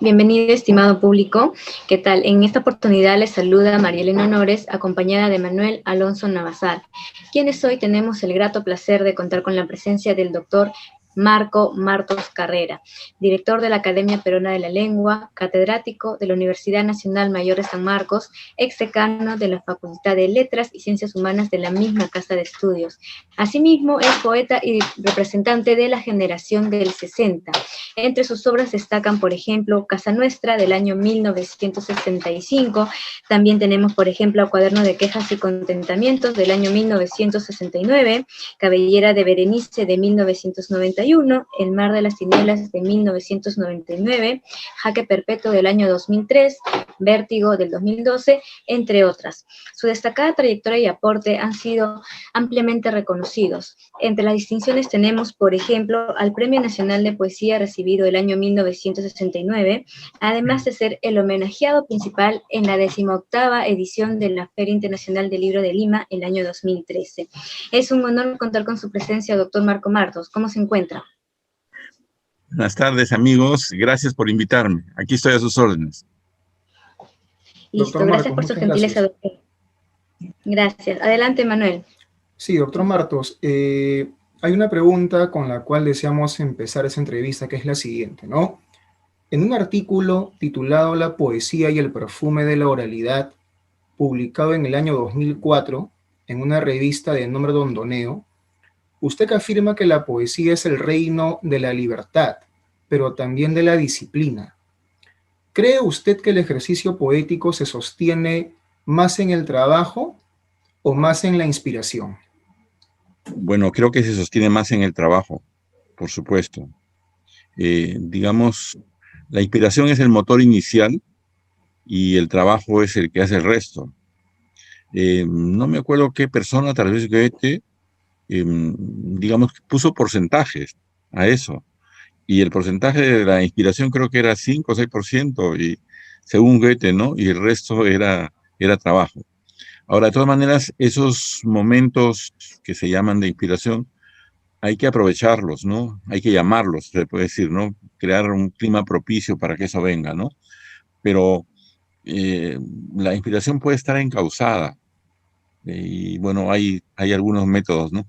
Bienvenido, estimado público. ¿Qué tal? En esta oportunidad les saluda María Elena Honores, acompañada de Manuel Alonso Navasar, quienes hoy tenemos el grato placer de contar con la presencia del doctor Marco Martos Carrera, director de la Academia Peruana de la Lengua, catedrático de la Universidad Nacional Mayor de San Marcos, exdecano de la Facultad de Letras y Ciencias Humanas de la misma Casa de Estudios. Asimismo, es poeta y representante de la generación del 60. Entre sus obras destacan, por ejemplo, Casa Nuestra, del año 1965. También tenemos, por ejemplo, Cuaderno de Quejas y Contentamientos, del año 1969, Cabellera de Berenice, de 1991, El Mar de las Tinieblas, de 1999, Jaque Perpetuo, del año 2003, Vértigo, del 2012, entre otras. Su destacada trayectoria y aporte han sido ampliamente reconocidos. Entre las distinciones tenemos, por ejemplo, al Premio Nacional de Poesía recibido el año 1969, además de ser el homenajeado principal en la 18ª edición de la Feria Internacional del Libro de Lima el año 2013. Es un honor contar con su presencia, doctor Marco Martos. ¿Cómo se encuentra? Buenas tardes, amigos. Gracias por invitarme. Aquí estoy a sus órdenes. Listo, doctor gracias Martos, por su muchas gentileza, gracias. doctor. Gracias. Adelante, Manuel. Sí, doctor Martos, hay una pregunta con la cual deseamos empezar esa entrevista, que es la siguiente, ¿no? En un artículo titulado La poesía y el perfume de la oralidad, publicado en el año 2004, en una revista de nombre Dondoneo, usted afirma que la poesía es el reino de la libertad, pero también de la disciplina. ¿Cree usted que el ejercicio poético se sostiene más en el trabajo o más en la inspiración? Bueno, creo que se sostiene más en el trabajo, por supuesto. Digamos, la inspiración es el motor inicial y el trabajo es el que hace el resto. No me acuerdo qué persona, tal vez Goethe, digamos, puso porcentajes a eso. Y el porcentaje de la inspiración creo que era 5 o 6%, y, según Goethe, ¿no? Y el resto era trabajo. Ahora, de todas maneras, esos momentos que se llaman de inspiración, hay que aprovecharlos, ¿no? Hay que llamarlos, se puede decir, ¿no? Crear un clima propicio para que eso venga, ¿no? Pero eh, la inspiración puede estar encauzada, y bueno, hay algunos métodos, ¿no?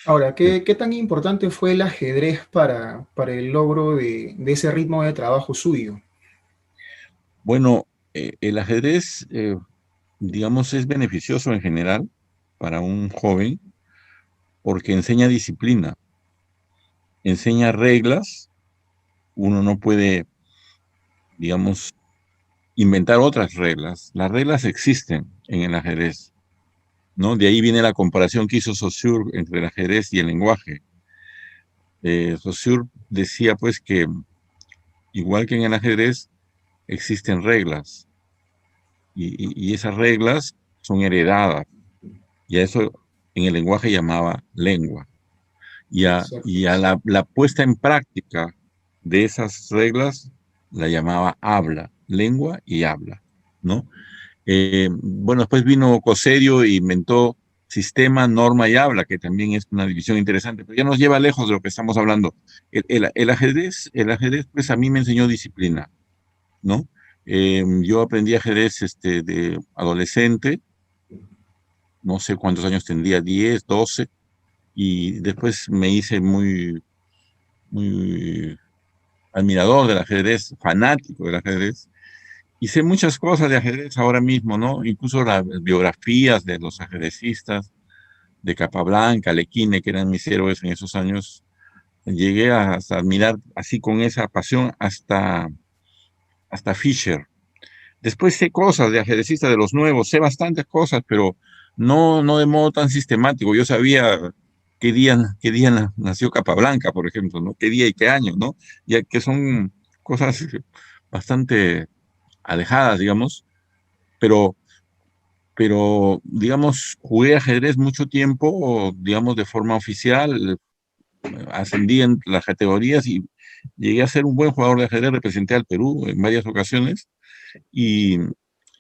Ahora, Eh, ¿qué tan importante fue el ajedrez para el logro de ese ritmo de trabajo suyo? bueno, el ajedrez, digamos, es beneficioso en general para un joven porque enseña disciplina, enseña reglas. Uno no puede, digamos, inventar otras reglas. Las reglas existen en el ajedrez, ¿no? De ahí viene la comparación que hizo Saussure entre el ajedrez y el lenguaje. Saussure decía, pues, que igual que en el ajedrez, existen reglas, y esas reglas son heredadas, y a eso en el lenguaje llamaba lengua. Y a la puesta en práctica de esas reglas la llamaba habla, lengua y habla, ¿no? Bueno, después vino Coserio e inventó sistema, norma y habla, que también es una división interesante, pero ya nos lleva lejos de lo que estamos hablando. El ajedrez, pues a mí me enseñó disciplina, ¿no? Yo aprendí ajedrez de adolescente, no sé cuántos años tendría, 10, 12, y después me hice muy admirador del ajedrez, fanático del ajedrez, y sé muchas cosas de ajedrez ahora mismo, ¿no? Incluso las biografías de los ajedrecistas, de Capablanca, Lequine, que eran mis héroes en esos años. Llegué hasta admirar así con esa pasión hasta Fischer. Después sé cosas de ajedrecistas de los nuevos, sé bastantes cosas, pero no de modo tan sistemático. Yo sabía qué día nació Capablanca, por ejemplo, ¿no? Qué día y qué año, ¿no? Ya que son cosas bastante alejadas, digamos, pero, digamos, jugué ajedrez mucho tiempo, digamos, de forma oficial, ascendí en las categorías y llegué a ser un buen jugador de ajedrez, representé al Perú en varias ocasiones, y,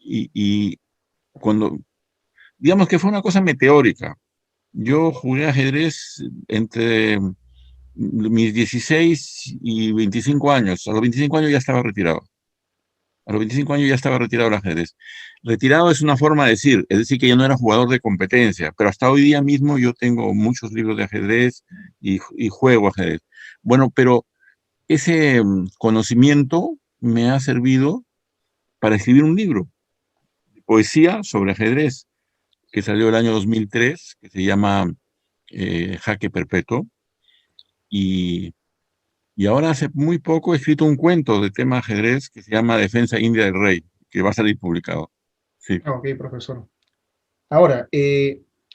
y cuando, digamos que fue una cosa meteórica. Yo jugué ajedrez entre mis 16 y 25 años. A los 25 años ya estaba retirado. A los 25 años ya estaba retirado del ajedrez. Retirado es una forma de decir, es decir, que yo no era jugador de competencia, pero hasta hoy día mismo yo tengo muchos libros de ajedrez y juego ajedrez. Bueno, pero ese conocimiento me ha servido para escribir un libro de poesía sobre ajedrez que salió el año 2003, que se llama Jaque Perpetuo, y, y ahora hace muy poco he escrito un cuento de tema ajedrez que se llama Defensa India del Rey, que va a salir publicado. Sí. Ok, profesor. Ahora,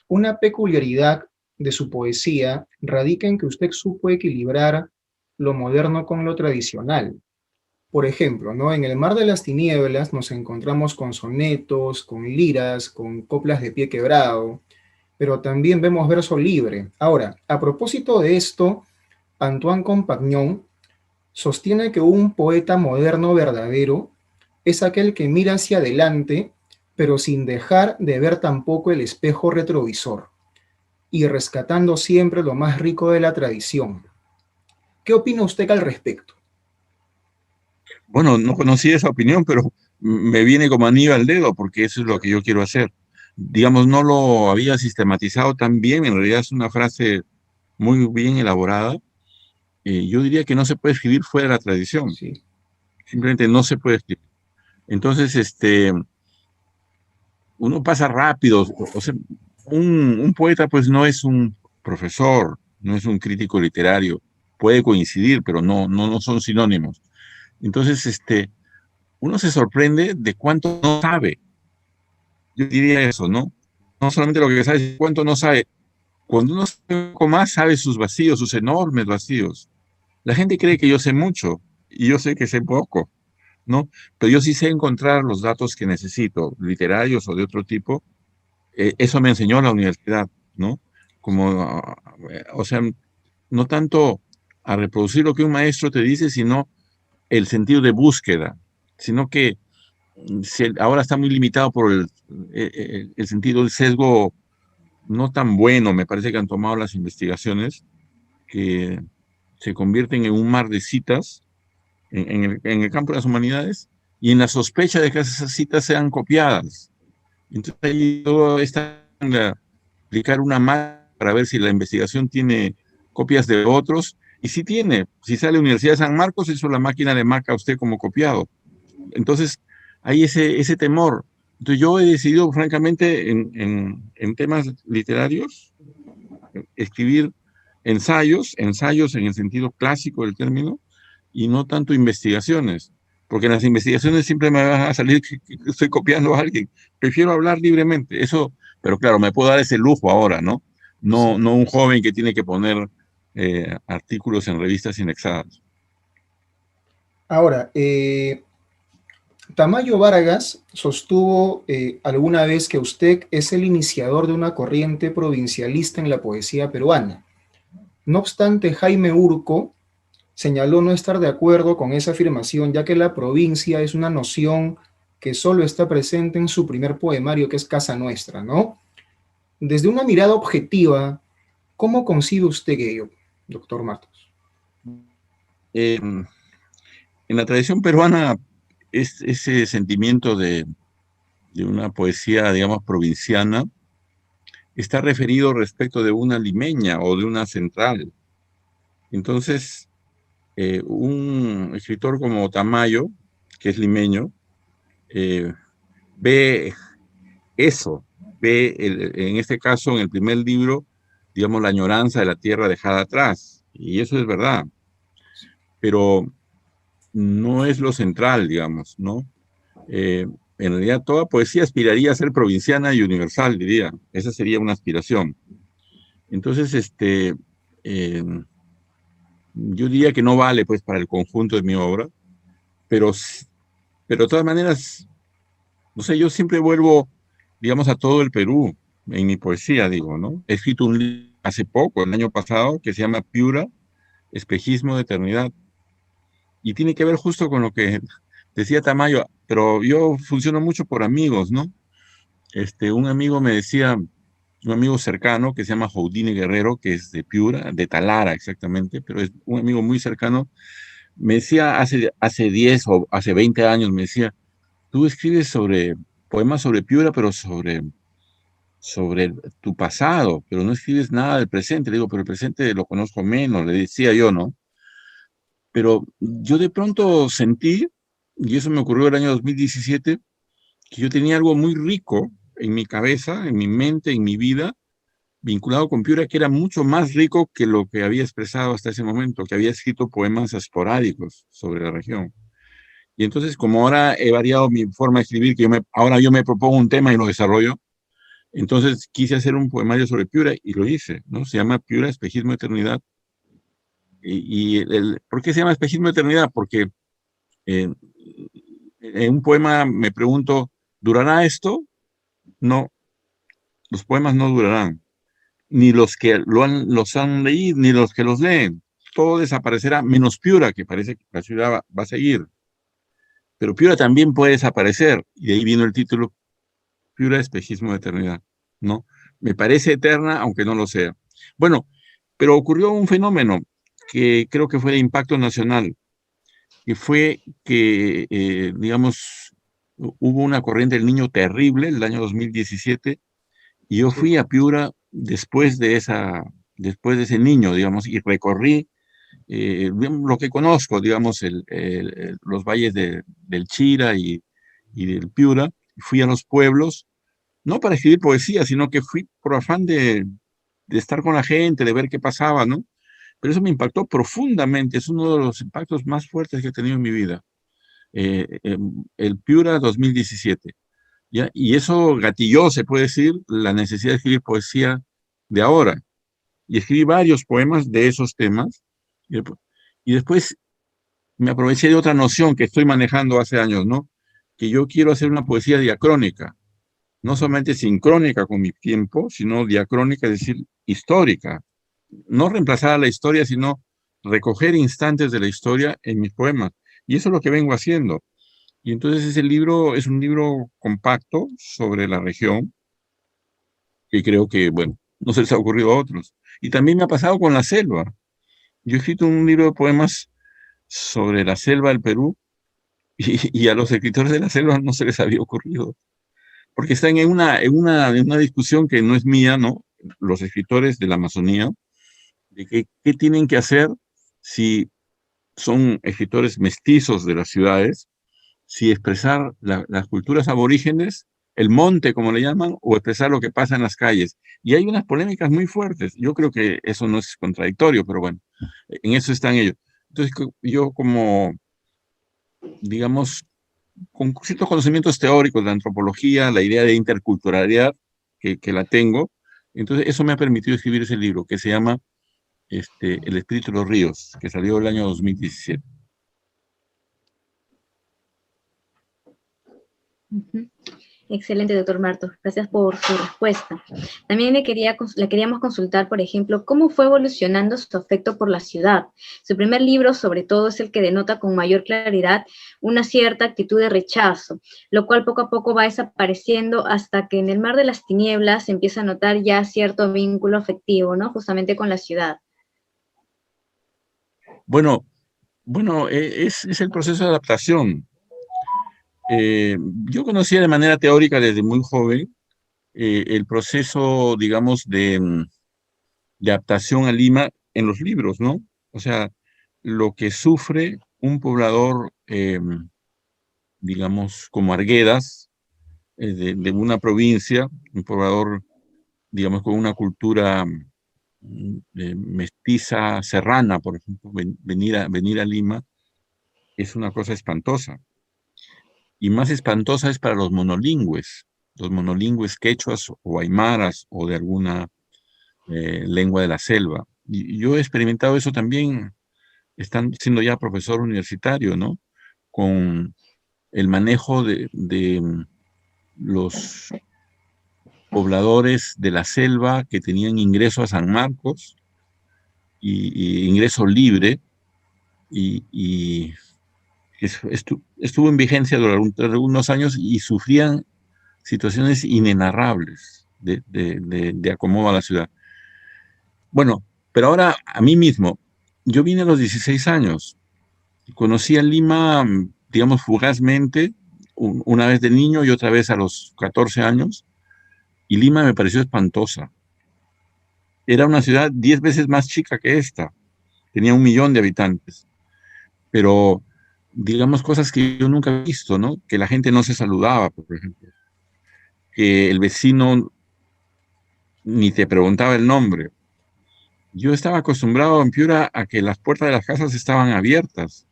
una peculiaridad de su poesía radica en que usted supo equilibrar lo moderno con lo tradicional. Por ejemplo, ¿no? En el Mar de las Tinieblas nos encontramos con sonetos, con liras, con coplas de pie quebrado, pero también vemos verso libre. Ahora, a propósito de esto, Antoine Compagnon sostiene que un poeta moderno verdadero es aquel que mira hacia adelante, pero sin dejar de ver tampoco el espejo retrovisor, y rescatando siempre lo más rico de la tradición. ¿Qué opina usted al respecto? Bueno, no conocí esa opinión, pero me viene como anillo al dedo, porque eso es lo que yo quiero hacer. Digamos, no lo había sistematizado tan bien, en realidad es una frase muy bien elaborada. Yo diría que no se puede escribir fuera de la tradición, Sí, simplemente no se puede escribir. Entonces, uno pasa rápido, o sea, un poeta pues no es un profesor, no es un crítico literario, puede coincidir, pero no son sinónimos. Entonces, uno se sorprende de cuánto no sabe. Yo diría eso, ¿no? No solamente lo que sabe, sino cuánto no sabe. Cuando uno sabe un poco más, sabe sus vacíos, sus enormes vacíos. La gente cree que yo sé mucho y yo sé que sé poco, ¿no? Pero yo sí sé encontrar los datos que necesito, literarios o de otro tipo. Eso me enseñó la universidad, ¿no? Como, o sea, no tanto a reproducir lo que un maestro te dice, sino el sentido de búsqueda, sino que ahora está muy limitado por el sentido del sesgo no tan bueno, me parece que han tomado las investigaciones, que se convierten en un mar de citas en el campo de las humanidades y en la sospecha de que esas citas sean copiadas. Entonces ahí todo está en aplicar una máquina para ver si la investigación tiene copias de otros, y si tiene, si sale Universidad de San Marcos, eso la máquina le marca a usted como copiado. Entonces, hay ese temor. Entonces, yo he decidido, francamente, en temas literarios, escribir ensayos en el sentido clásico del término, y no tanto investigaciones, porque en las investigaciones siempre me va a salir que estoy copiando a alguien. Prefiero hablar libremente, eso, pero claro, me puedo dar ese lujo ahora, ¿no? sí. No un joven que tiene que poner artículos en revistas indexadas. Ahora, Tamayo Vargas sostuvo alguna vez que usted es el iniciador de una corriente provincialista en la poesía peruana. No obstante, Jaime Urco señaló no estar de acuerdo con esa afirmación, ya que la provincia es una noción que solo está presente en su primer poemario, que es Casa Nuestra, ¿no? Desde una mirada objetiva, ¿cómo concibe usted ello, doctor Matos? Eh, en la tradición peruana, ese sentimiento de una poesía, digamos, provinciana, está referido respecto de una limeña o de una central. Entonces, un escritor como Tamayo, que es limeño, eh, ve eso, ve en este caso, en el primer libro, digamos, la añoranza de la tierra dejada atrás. Y eso es verdad, pero no es lo central, digamos, ¿no? En realidad, toda poesía aspiraría a ser provinciana y universal, diría. Esa sería una aspiración. Entonces, eh, yo diría que no vale, pues, para el conjunto de mi obra, pero, pero de todas maneras, no sé, yo siempre vuelvo, digamos, a todo el Perú en mi poesía, digo, ¿no? He escrito un libro hace poco, el año pasado, que se llama Piura, Espejismo de Eternidad, y tiene que ver justo con lo que decía Tamayo, pero yo funciono mucho por amigos, ¿no? Un amigo me decía, un amigo cercano que se llama Houdini Guerrero, que es de Piura, de Talara exactamente, pero es un amigo muy cercano. Me decía hace 10 o hace 20 años, me decía, tú escribes poemas sobre Piura, pero sobre tu pasado, pero no escribes nada del presente. Le digo, pero el presente lo conozco menos, le decía yo, ¿no? Pero yo de pronto sentí, y eso me ocurrió el año 2017, que yo tenía algo muy rico en mi cabeza, en mi mente, en mi vida, vinculado con Piura, que era mucho más rico que lo que había expresado hasta ese momento, que había escrito poemas esporádicos sobre la región. Y entonces, como ahora he variado mi forma de escribir, ahora yo me propongo un tema y lo desarrollo, entonces quise hacer un poemario sobre Piura y lo hice, ¿no? Se llama Piura, Espejismo, Eternidad. ¿Por qué se llama Espejismo, Eternidad? Porque eh, en un poema me pregunto, ¿durará esto? No, los poemas no durarán, ni los que los han leído, ni los que los leen. Todo desaparecerá, menos Piura, que parece que la ciudad va a seguir. Pero Piura también puede desaparecer, y de ahí vino el título, Piura, Espejismo de Eternidad, ¿no? Me parece eterna, aunque no lo sea. Bueno, pero ocurrió un fenómeno que creo que fue de impacto nacional, que fue que, digamos, hubo una corriente del Niño terrible el año 2017, y yo fui a Piura después de ese niño, digamos, y recorrí lo que conozco, digamos, los valles del Chira y del Piura. Fui a los pueblos, no para escribir poesía, sino que fui por afán de estar con la gente, de ver qué pasaba, ¿no? Pero eso me impactó profundamente, es uno de los impactos más fuertes que he tenido en mi vida. El Piura 2017. ¿Ya? Y eso gatilló, se puede decir, la necesidad de escribir poesía de ahora. Y escribí varios poemas de esos temas. Y después me aproveché de otra noción que estoy manejando hace años, ¿no? Que yo quiero hacer una poesía diacrónica, no solamente sincrónica con mi tiempo, sino diacrónica, es decir, histórica. No reemplazar a la historia, sino recoger instantes de la historia en mis poemas. Y eso es lo que vengo haciendo. Y entonces ese libro es un libro compacto sobre la región, que creo que, bueno, no se les ha ocurrido a otros. Y también me ha pasado con la selva. Yo he escrito un libro de poemas sobre la selva del Perú y a los escritores de la selva no se les había ocurrido, porque están en una discusión que no es mía, ¿no? Los escritores de la Amazonía, de qué tienen que hacer si son escritores mestizos de las ciudades, si expresar las culturas aborígenes, el monte, como le llaman, o expresar lo que pasa en las calles. Y hay unas polémicas muy fuertes. Yo creo que eso no es contradictorio, pero bueno, en eso están ellos. Entonces, yo como, digamos, con ciertos conocimientos teóricos de antropología, la idea de interculturalidad, que la tengo, entonces eso me ha permitido escribir ese libro que se llama El espíritu de los ríos, que salió el año 2017. Ujú. Excelente, doctor Martos. Gracias por su respuesta. También le queríamos consultar, por ejemplo, cómo fue evolucionando su afecto por la ciudad. Su primer libro, sobre todo, es el que denota con mayor claridad una cierta actitud de rechazo, lo cual poco a poco va desapareciendo hasta que en el mar de las tinieblas se empieza a notar ya cierto vínculo afectivo, ¿no? Justamente con la ciudad. Bueno, es el proceso de adaptación. Yo conocía de manera teórica desde muy joven el proceso, digamos, de adaptación a Lima en los libros, ¿no? O sea, lo que sufre un poblador, digamos, como Arguedas, de una provincia, un poblador, digamos, con una cultura mestiza, serrana, por ejemplo, venir a Lima, es una cosa espantosa. Y más espantosa es para los monolingües quechuas o aymaras o de alguna lengua de la selva. Y yo he experimentado eso también, estando siendo ya profesor universitario, ¿no? Con el manejo de los pobladores de la selva que tenían ingreso a San Marcos y ingreso libre y estuvo en vigencia durante algunos años y sufrían situaciones inenarrables. de acomodo a la ciudad. Bueno, pero ahora a mí mismo, yo vine a los 16 años, conocí a Lima, digamos, fugazmente, una vez de niño y otra vez a los 14 años, y Lima me pareció espantosa. Era una ciudad 10 veces más chica que esta, tenía 1 millón de habitantes, pero digamos cosas que yo nunca he visto, ¿no? Que la gente no se saludaba, por ejemplo, que el vecino ni te preguntaba el nombre. Yo estaba acostumbrado en Piura a que las puertas de las casas estaban abiertas.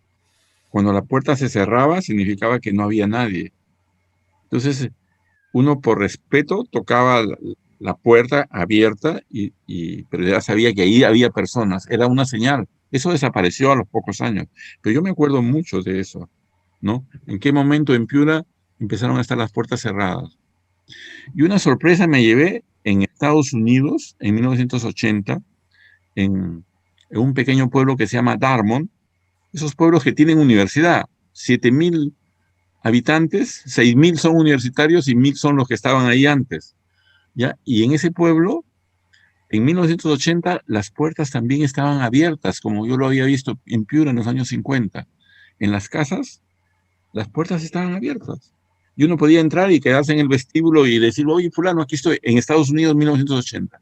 Cuando la puerta se cerraba, significaba que no había nadie. Entonces, uno por respeto tocaba la puerta abierta, pero ya sabía que ahí había personas. Era una señal. Eso desapareció a los pocos años. Pero yo me acuerdo mucho de eso, ¿no? ¿En qué momento en Piura empezaron a estar las puertas cerradas? Y una sorpresa me llevé en Estados Unidos, en 1980, en un pequeño pueblo que se llama Dartmouth, esos pueblos que tienen universidad, 7.000 habitantes, 6.000 son universitarios y 1.000 son los que estaban ahí antes, ¿ya? Y en ese pueblo, en 1980, las puertas también estaban abiertas, como yo lo había visto en Piura en los años 50. En las casas, las puertas estaban abiertas. Y uno podía entrar y quedarse en el vestíbulo y decir, oye, fulano, aquí estoy, en Estados Unidos, 1980,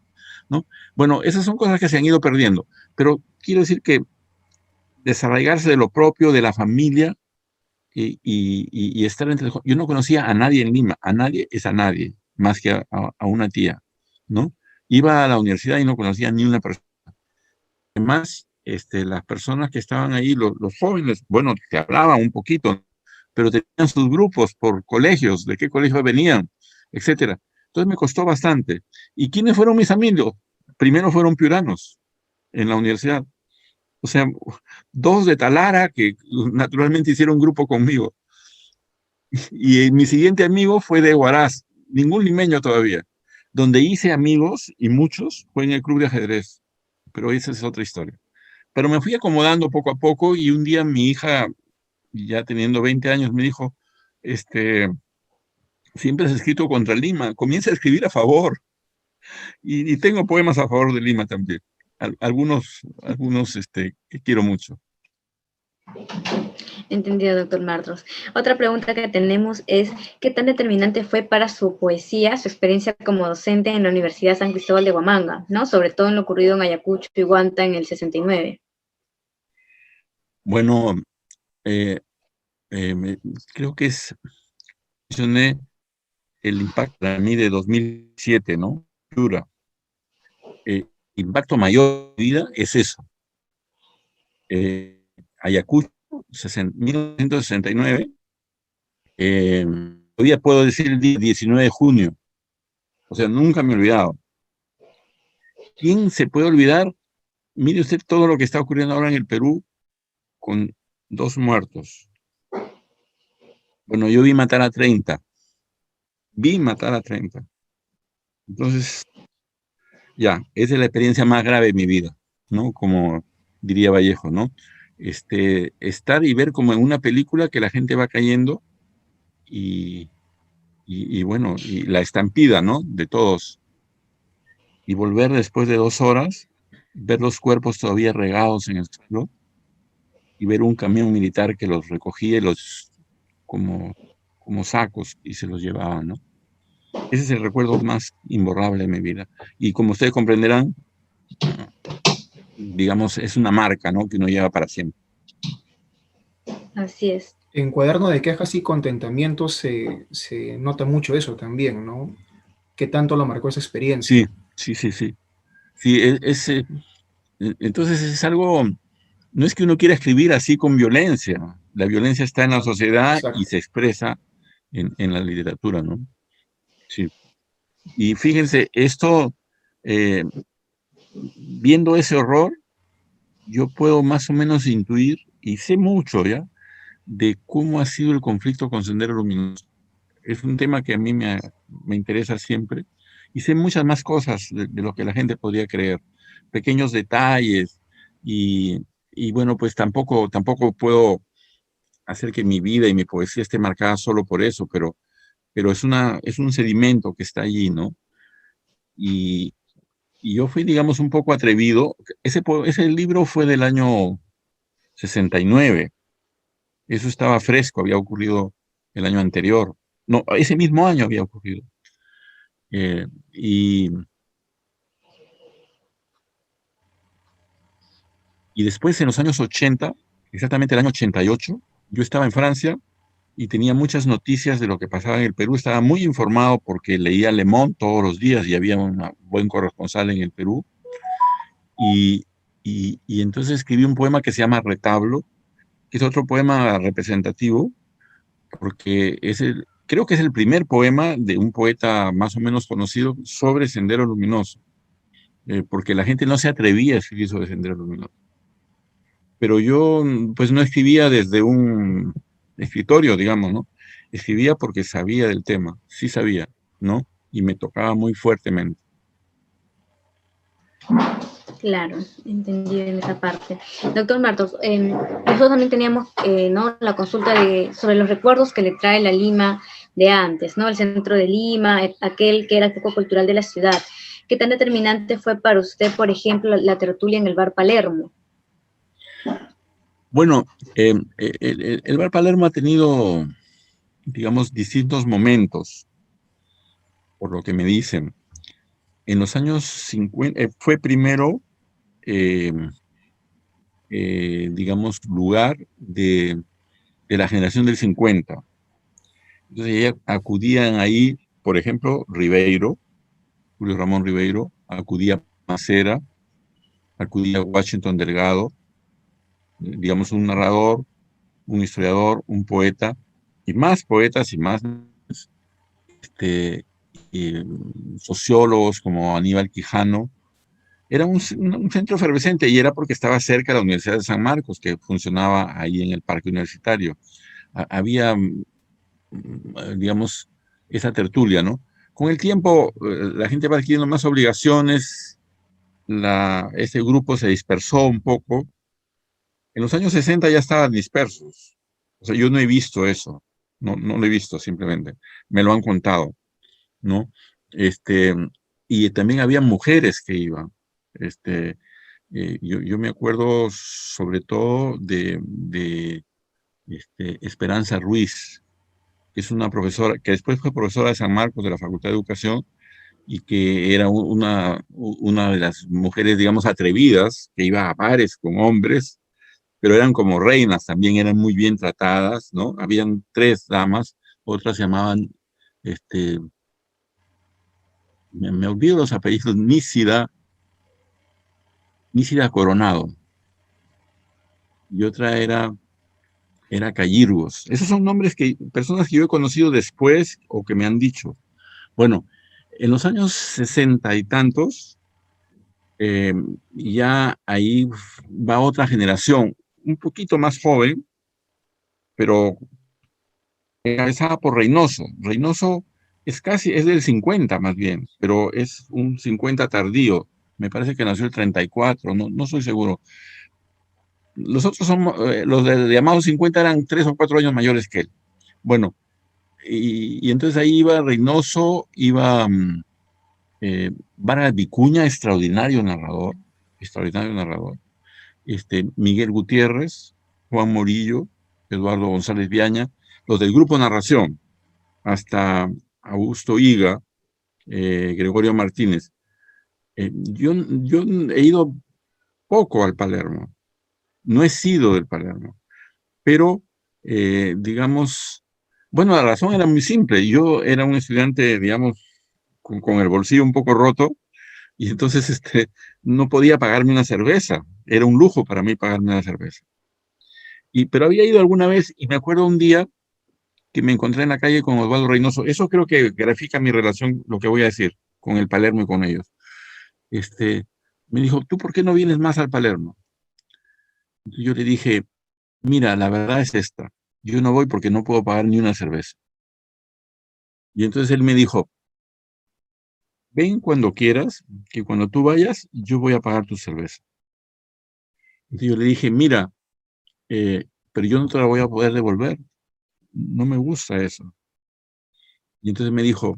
¿no? Bueno, esas son cosas que se han ido perdiendo, pero quiero decir que desarraigarse de lo propio, de la familia, y estar entre... Yo no conocía a nadie en Lima, a nadie es a nadie, más que a una tía, ¿no? Iba a la universidad y no conocía ni una persona. Además, las personas que estaban ahí, los jóvenes, bueno, te hablaban un poquito, pero tenían sus grupos por colegios, de qué colegio venían, etcétera. Entonces me costó bastante. ¿Y quiénes fueron mis amigos? Primero fueron piuranos en la universidad. O sea, 2 de Talara que naturalmente hicieron grupo conmigo. Y mi siguiente amigo fue de Huaraz, ningún limeño todavía. Donde hice amigos, y muchos, fue en el club de ajedrez. Pero esa es otra historia. Pero me fui acomodando poco a poco y un día mi hija, ya teniendo 20 años, me dijo, siempre has escrito contra Lima, comienza a escribir a favor. Y tengo poemas a favor de Lima también. Algunos que quiero mucho. Entendido, doctor Martos. Otra pregunta que tenemos es, ¿qué tan determinante fue para su poesía su experiencia como docente en la Universidad San Cristóbal de Huamanga, ¿no? Sobre todo en lo ocurrido en Ayacucho y Huanta en el 69. Bueno, creo que mencioné el impacto para mí de 2007, ¿no? Piura. Impacto mayor de vida es eso. Ayacucho, 1969, todavía puedo decir el día 19 de junio, o sea, nunca me he olvidado. ¿Quién se puede olvidar? Mire usted todo lo que está ocurriendo ahora en el Perú con 2 muertos. Bueno, yo vi matar a 30. Entonces, ya, esa es la experiencia más grave de mi vida, ¿no? Como diría Vallejo, ¿no? Estar y ver como en una película que la gente va cayendo y bueno, y la estampida, ¿no? De todos. Y volver después de 2 horas, ver los cuerpos todavía regados en el suelo y ver un camión militar que los recogía y los como sacos y se los llevaba, ¿no? Ese es el recuerdo más imborrable de mi vida. Y como ustedes comprenderán, digamos, es una marca, ¿no? Que uno lleva para siempre. Así es. En Cuaderno de Quejas y Contentamientos se nota mucho eso también, ¿no? ¿Qué tanto lo marcó esa experiencia? Sí. Sí, entonces es algo, no es que uno quiera escribir así con violencia. La violencia está en la sociedad y Exacto. se expresa en la literatura, ¿no? Sí. Y fíjense, eh, viendo ese horror, yo puedo más o menos intuir, y sé mucho ya, de cómo ha sido el conflicto con Sendero Luminoso. Es un tema que a mí me interesa siempre, y sé muchas más cosas de lo que la gente podría creer. Pequeños detalles, y bueno, pues tampoco puedo hacer que mi vida y mi poesía esté marcada solo por eso, pero es un sedimento que está allí, ¿no? y, y yo fui, digamos, un poco atrevido. Ese libro fue del año 69. Eso estaba fresco, había ocurrido el año anterior. No, ese mismo año había ocurrido. Eh, y, y después, en los años 80, exactamente el año 88, yo estaba en Francia y tenía muchas noticias de lo que pasaba en el Perú. Estaba muy informado porque leía Le Monde todos los días y había un buen corresponsal en el Perú. Y, y entonces escribí un poema que se llama Retablo, que es otro poema representativo, porque creo que es el primer poema de un poeta más o menos conocido sobre Sendero Luminoso, porque la gente no se atrevía a escribir sobre Sendero Luminoso. Pero yo, pues, no escribía desde un escritorio, digamos, ¿no? Escribía porque sabía del tema, sí sabía, ¿no? Y me tocaba muy fuertemente. Claro, entendí en esa parte. Doctor Martos, nosotros también teníamos ¿no? la consulta sobre los recuerdos que le trae la Lima de antes, ¿no? El centro de Lima, aquel que era el foco cultural de la ciudad. ¿Qué tan determinante fue para usted, por ejemplo, la tertulia en el Bar Palermo? Bueno, el Bar Palermo ha tenido, digamos, distintos momentos, por lo que me dicen. En los años 50, fue primero, eh, digamos, lugar de la generación del 50. Entonces acudían ahí, por ejemplo, Ribeiro, Julio Ramón Ribeiro, acudía Macera, acudía Washington Delgado, digamos, un narrador, un historiador, un poeta, y más poetas y más este, eh, sociólogos como Aníbal Quijano. Era un centro efervescente y era porque estaba cerca de la Universidad de San Marcos, que funcionaba ahí en el parque universitario. Había, digamos, esa tertulia, ¿no? Con el tiempo, la gente va adquiriendo más obligaciones, ese grupo se dispersó un poco. En los años 60 ya estaban dispersos. O sea, yo no he visto eso, no lo he visto simplemente. Me lo han contado, ¿no? Este, y también había mujeres que iban. Este, yo me acuerdo sobre todo de Esperanza Ruiz, que es una profesora, que después fue profesora de San Marcos de la Facultad de Educación y que era una de las mujeres, digamos, atrevidas, que iba a bares con hombres, pero eran como reinas, también eran muy bien tratadas, ¿no? Habían tres damas, otras se llamaban, este, me olvido los apellidos, Nícida Coronado, y otra era Cayirgos. Esos son nombres personas que yo he conocido después o que me han dicho. Bueno, en los años 60 y tantos, ya ahí va otra generación, un poquito más joven, pero encabezada por Reynoso. Reynoso es del 50 más bien, pero es un 50 tardío. Me parece que nació el 34, no soy seguro. Los otros los de llamados 50 eran 3 o 4 años mayores que él. Bueno, y entonces ahí iba Reynoso, iba Vargas Vicuña, extraordinario narrador. Miguel Gutiérrez, Juan Morillo, Eduardo González Viaña, los del Grupo Narración, hasta Augusto Higa, Gregorio Martínez. Yo he ido poco al Palermo, no he sido del Palermo, pero digamos, bueno, la razón era muy simple. Yo era un estudiante, digamos, con el bolsillo un poco roto, y entonces no podía pagarme una cerveza. Era un lujo para mí pagarme una cerveza. Pero había ido alguna vez y me acuerdo un día que me encontré en la calle con Osvaldo Reynoso. Eso creo que grafica mi relación, lo que voy a decir, con el Palermo y con ellos. Me dijo, ¿tú por qué no vienes más al Palermo? Y yo le dije, mira, la verdad es esta. Yo no voy porque no puedo pagar ni una cerveza. Y entonces él me dijo, ven cuando quieras, que cuando tú vayas, yo voy a pagar tu cerveza. Entonces yo le dije, mira, pero yo no te la voy a poder devolver. No me gusta eso. Y entonces me dijo,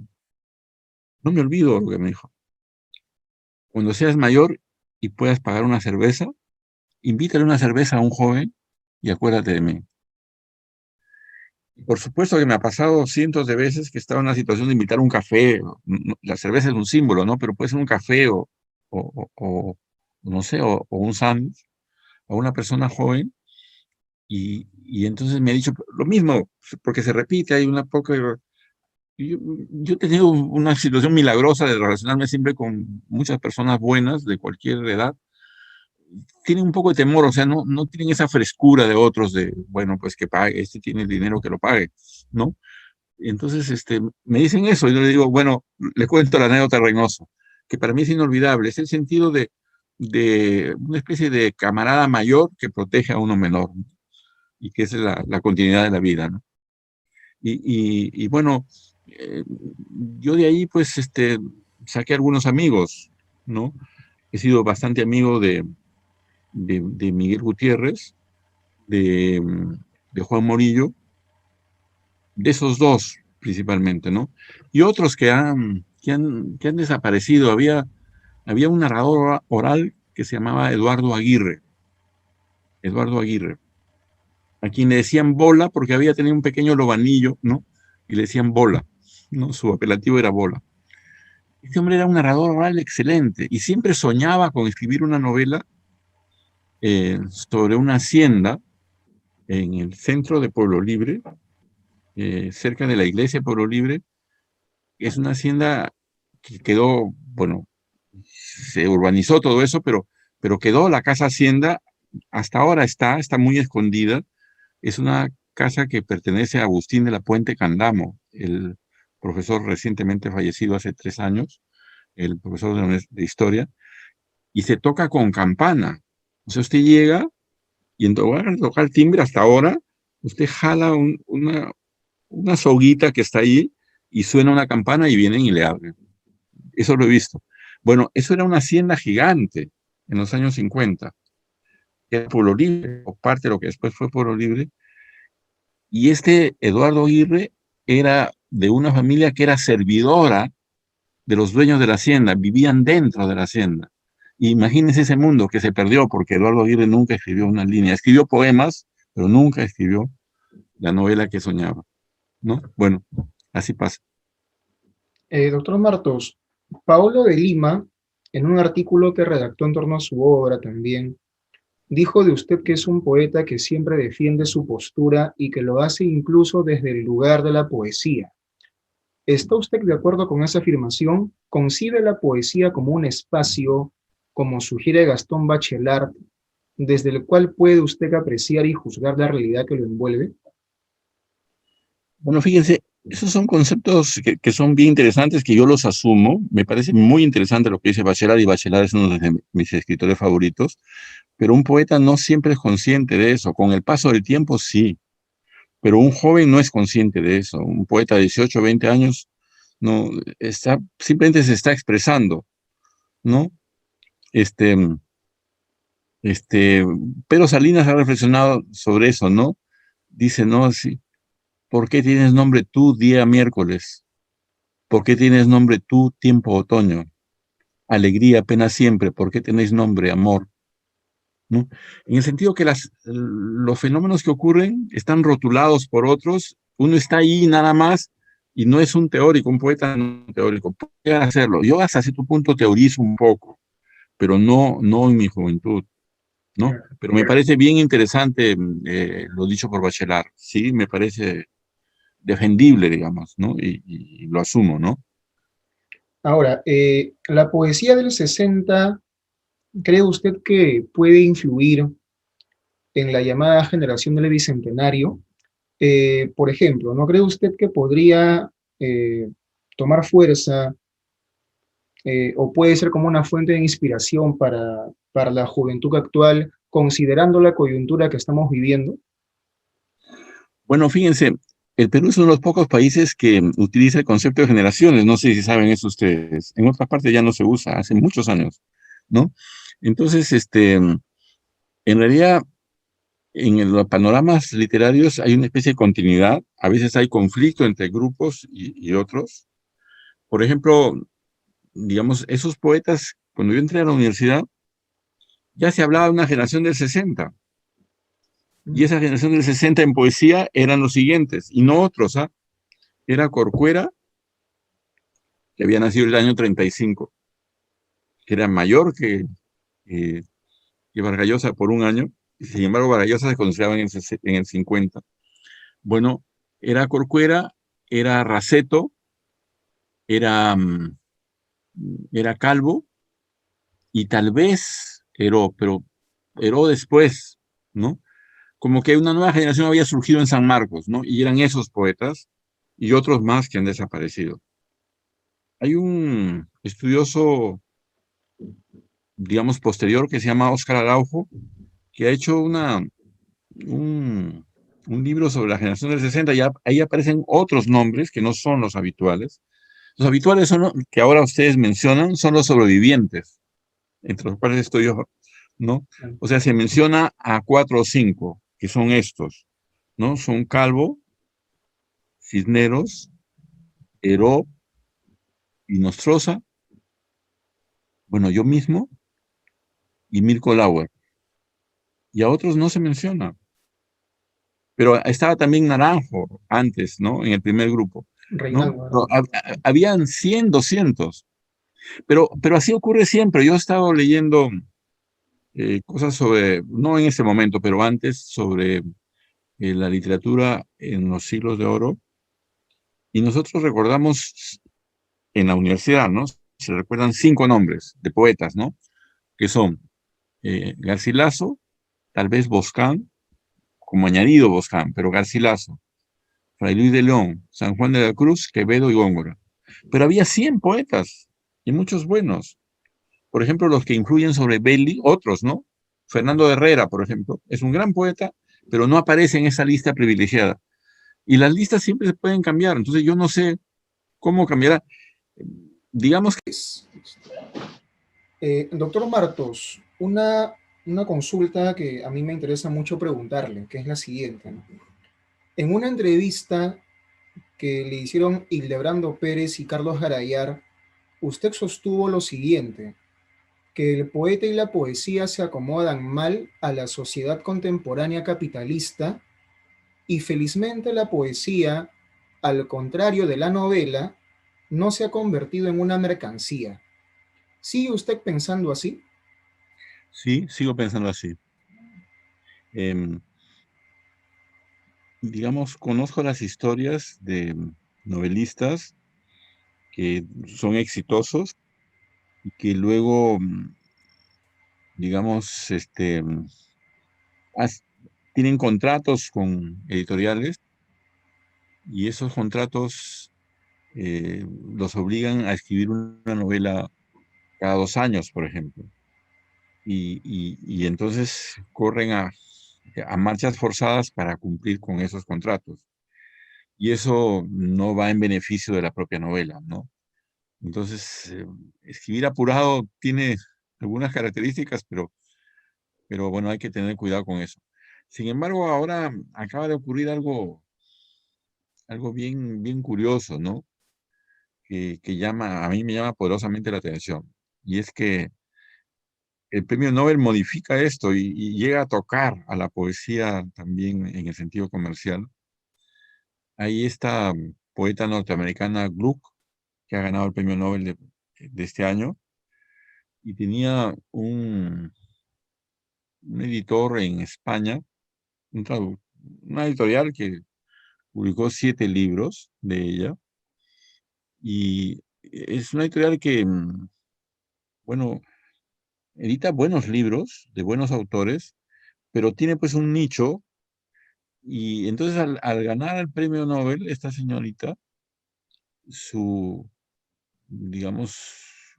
no me olvido lo que me dijo. cuando seas mayor y puedas pagar una cerveza, invítale una cerveza a un joven y acuérdate de mí. Por supuesto que me ha pasado cientos de veces que estaba en una situación de invitar un café. La cerveza es un símbolo, ¿no? Pero puede ser un café no sé, o un sándwich a una persona joven. Y entonces me ha dicho lo mismo, porque se repite, hay una poca... Yo he tenido una situación milagrosa de relacionarme siempre con muchas personas buenas de cualquier edad. Tienen un poco de temor, o sea, no tienen esa frescura de otros de, bueno, pues que pague, este tiene el dinero que lo pague, ¿no? Entonces, me dicen eso, y yo le digo, bueno, le cuento la anécdota de Reynoso, que para mí es inolvidable, es el sentido de una especie de camarada mayor que protege a uno menor, ¿no? Y que es la continuidad de la vida, ¿no? Y bueno, yo de ahí, pues, saqué algunos amigos, ¿no? He sido bastante amigo de Miguel Gutiérrez, de, de Juan Morillo, de esos dos principalmente, ¿no? Y otros que han desaparecido. Había un narrador oral que se llamaba Eduardo Aguirre, a quien le decían Bola porque había tenido un pequeño lobanillo, ¿no? Y le decían Bola, ¿no? Su apelativo era Bola. Este hombre era un narrador oral excelente y siempre soñaba con escribir una novela sobre una hacienda en el centro de Pueblo Libre, cerca de la iglesia de Pueblo Libre. Es una hacienda que quedó, bueno, se urbanizó todo eso, pero quedó la casa hacienda, hasta ahora está muy escondida. Es una casa que pertenece a Agustín de la Puente Candamo, el profesor recientemente fallecido hace 3 años, el profesor de historia, y se toca con campana. O sea, usted llega y en lugar de tocar timbre hasta ahora, usted jala una soguita que está ahí y suena una campana y vienen y le abren. Eso lo he visto. Bueno, eso era una hacienda gigante en los años 50, que era Pueblo Libre, o parte de lo que después fue Pueblo Libre, y Eduardo Aguirre era de una familia que era servidora de los dueños de la hacienda, vivían dentro de la hacienda. Imagínense ese mundo que se perdió porque Eduardo Aguirre nunca escribió una línea. Escribió poemas, pero nunca escribió la novela que soñaba, ¿no? Bueno, así pasa. Doctor Martos, Paolo de Lima, en un artículo que redactó en torno a su obra también, dijo de usted que es un poeta que siempre defiende su postura y que lo hace incluso desde el lugar de la poesía. ¿Está usted de acuerdo con esa afirmación? ¿Concibe la poesía como un espacio, como sugiere Gastón Bachelard, desde el cual puede usted apreciar y juzgar la realidad que lo envuelve? Bueno, fíjense, esos son conceptos que son bien interesantes, que yo los asumo. Me parece muy interesante lo que dice Bachelard, y Bachelard es uno de mis escritores favoritos, pero un poeta no siempre es consciente de eso. Con el paso del tiempo, sí, pero un joven no es consciente de eso. Un poeta de 18, 20 años no simplemente se está expresando, ¿no? Este, Pedro Salinas ha reflexionado sobre eso, ¿no? Dice, ¿no? Sí, ¿por qué tienes nombre tú día miércoles? ¿Por qué tienes nombre tú tiempo otoño? Alegría, pena siempre, ¿por qué tenéis nombre amor? ¿No? En el sentido que los fenómenos que ocurren están rotulados por otros, uno está ahí nada más y no es un teórico, un poeta no es un teórico, puede hacerlo. Yo hasta cierto punto teorizo un poco, pero no en mi juventud, ¿no? Pero me parece bien interesante lo dicho por Bachelard, sí, me parece defendible, digamos, ¿no? Y lo asumo, ¿no? Ahora, la poesía del 60, ¿cree usted que puede influir en la llamada generación del Bicentenario? Por ejemplo, ¿no cree usted que podría tomar fuerza o puede ser como una fuente de inspiración para la juventud actual, considerando la coyuntura que estamos viviendo? Bueno, fíjense, el Perú es uno de los pocos países que utiliza el concepto de generaciones. No sé si saben eso ustedes. En otras partes ya no se usa, hace muchos años, ¿no? Entonces, en realidad, en los panoramas literarios hay una especie de continuidad. A veces hay conflicto entre grupos y otros. Por ejemplo, digamos, esos poetas cuando yo entré a la universidad, ya se hablaba de una generación del 60. Y esa generación del 60 en poesía eran los siguientes, y no otros, ¿ah? Era Corcuera, que había nacido el año 35, que era mayor eh, que Vargas Llosa por un año, y sin embargo Vargas Llosa se consideraba en el 50. Bueno, era Corcuera, era Raceto, era, era Calvo, y tal vez Heró, pero Heró después, ¿no? Como que una nueva generación había surgido en San Marcos, ¿no? Y eran esos poetas y otros más que han desaparecido. Hay un estudioso, digamos, posterior que se llama Óscar Araujo, que ha hecho un, un libro sobre la generación del 60, y ahí aparecen otros nombres que no son los habituales. Los habituales son que ahora ustedes mencionan, son los sobrevivientes, entre los cuales estoy yo, ¿no? O sea, se menciona a 4 o 5, que son estos, ¿no? Son Calvo, Cisneros, Heró y Nostroza, bueno, yo mismo y Mirko Lauer. Y a otros no se menciona. Pero estaba también Naranjo antes, ¿no? En el primer grupo, ¿no? Reinaldo, Pero ¿no? habían 100, 200. Pero así ocurre siempre. Yo he estado leyendo cosas sobre, no en ese momento, pero antes, sobre la literatura en los siglos de oro. Y nosotros recordamos en la universidad, ¿no? Se recuerdan 5 nombres de poetas, ¿no? Que son Garcilaso, tal vez Boscán, como añadido Boscán, pero Garcilaso, Fray Luis de León, San Juan de la Cruz, Quevedo y Góngora. Pero había 100 poetas y muchos buenos. Por ejemplo, los que influyen sobre Belli, otros, ¿no? Fernando de Herrera, por ejemplo, es un gran poeta, pero no aparece en esa lista privilegiada. Y las listas siempre se pueden cambiar, entonces yo no sé cómo cambiará. Digamos que... Doctor Martos, una consulta que a mí me interesa mucho preguntarle, que es la siguiente, ¿no? En una entrevista que le hicieron Hildebrando Pérez y Carlos Garayar, usted sostuvo lo siguiente, que el poeta y la poesía se acomodan mal a la sociedad contemporánea capitalista y felizmente la poesía, al contrario de la novela, no se ha convertido en una mercancía. ¿Sigue usted pensando así? Sí, sigo pensando así. Eh, digamos, conozco las historias de novelistas que son exitosos y que luego, digamos, as- tienen contratos con editoriales, y esos contratos los obligan a escribir una novela cada 2 años, por ejemplo. Y entonces corren a marchas forzadas para cumplir con esos contratos. Y eso no va en beneficio de la propia novela, ¿no? Entonces, escribir apurado tiene algunas características, pero bueno, hay que tener cuidado con eso. Sin embargo, ahora acaba de ocurrir algo bien, bien curioso, ¿no? Que a mí me llama poderosamente la atención. Y es que el premio Nobel modifica esto y llega a tocar a la poesía también en el sentido comercial. Ahí esta poeta norteamericana Gluck, que ha ganado el premio Nobel de este año, y tenía un editor en España, una editorial que publicó 7 libros de ella, y es una editorial que, bueno, edita buenos libros de buenos autores, pero tiene pues un nicho, y entonces al ganar el premio Nobel, esta señorita, su, digamos,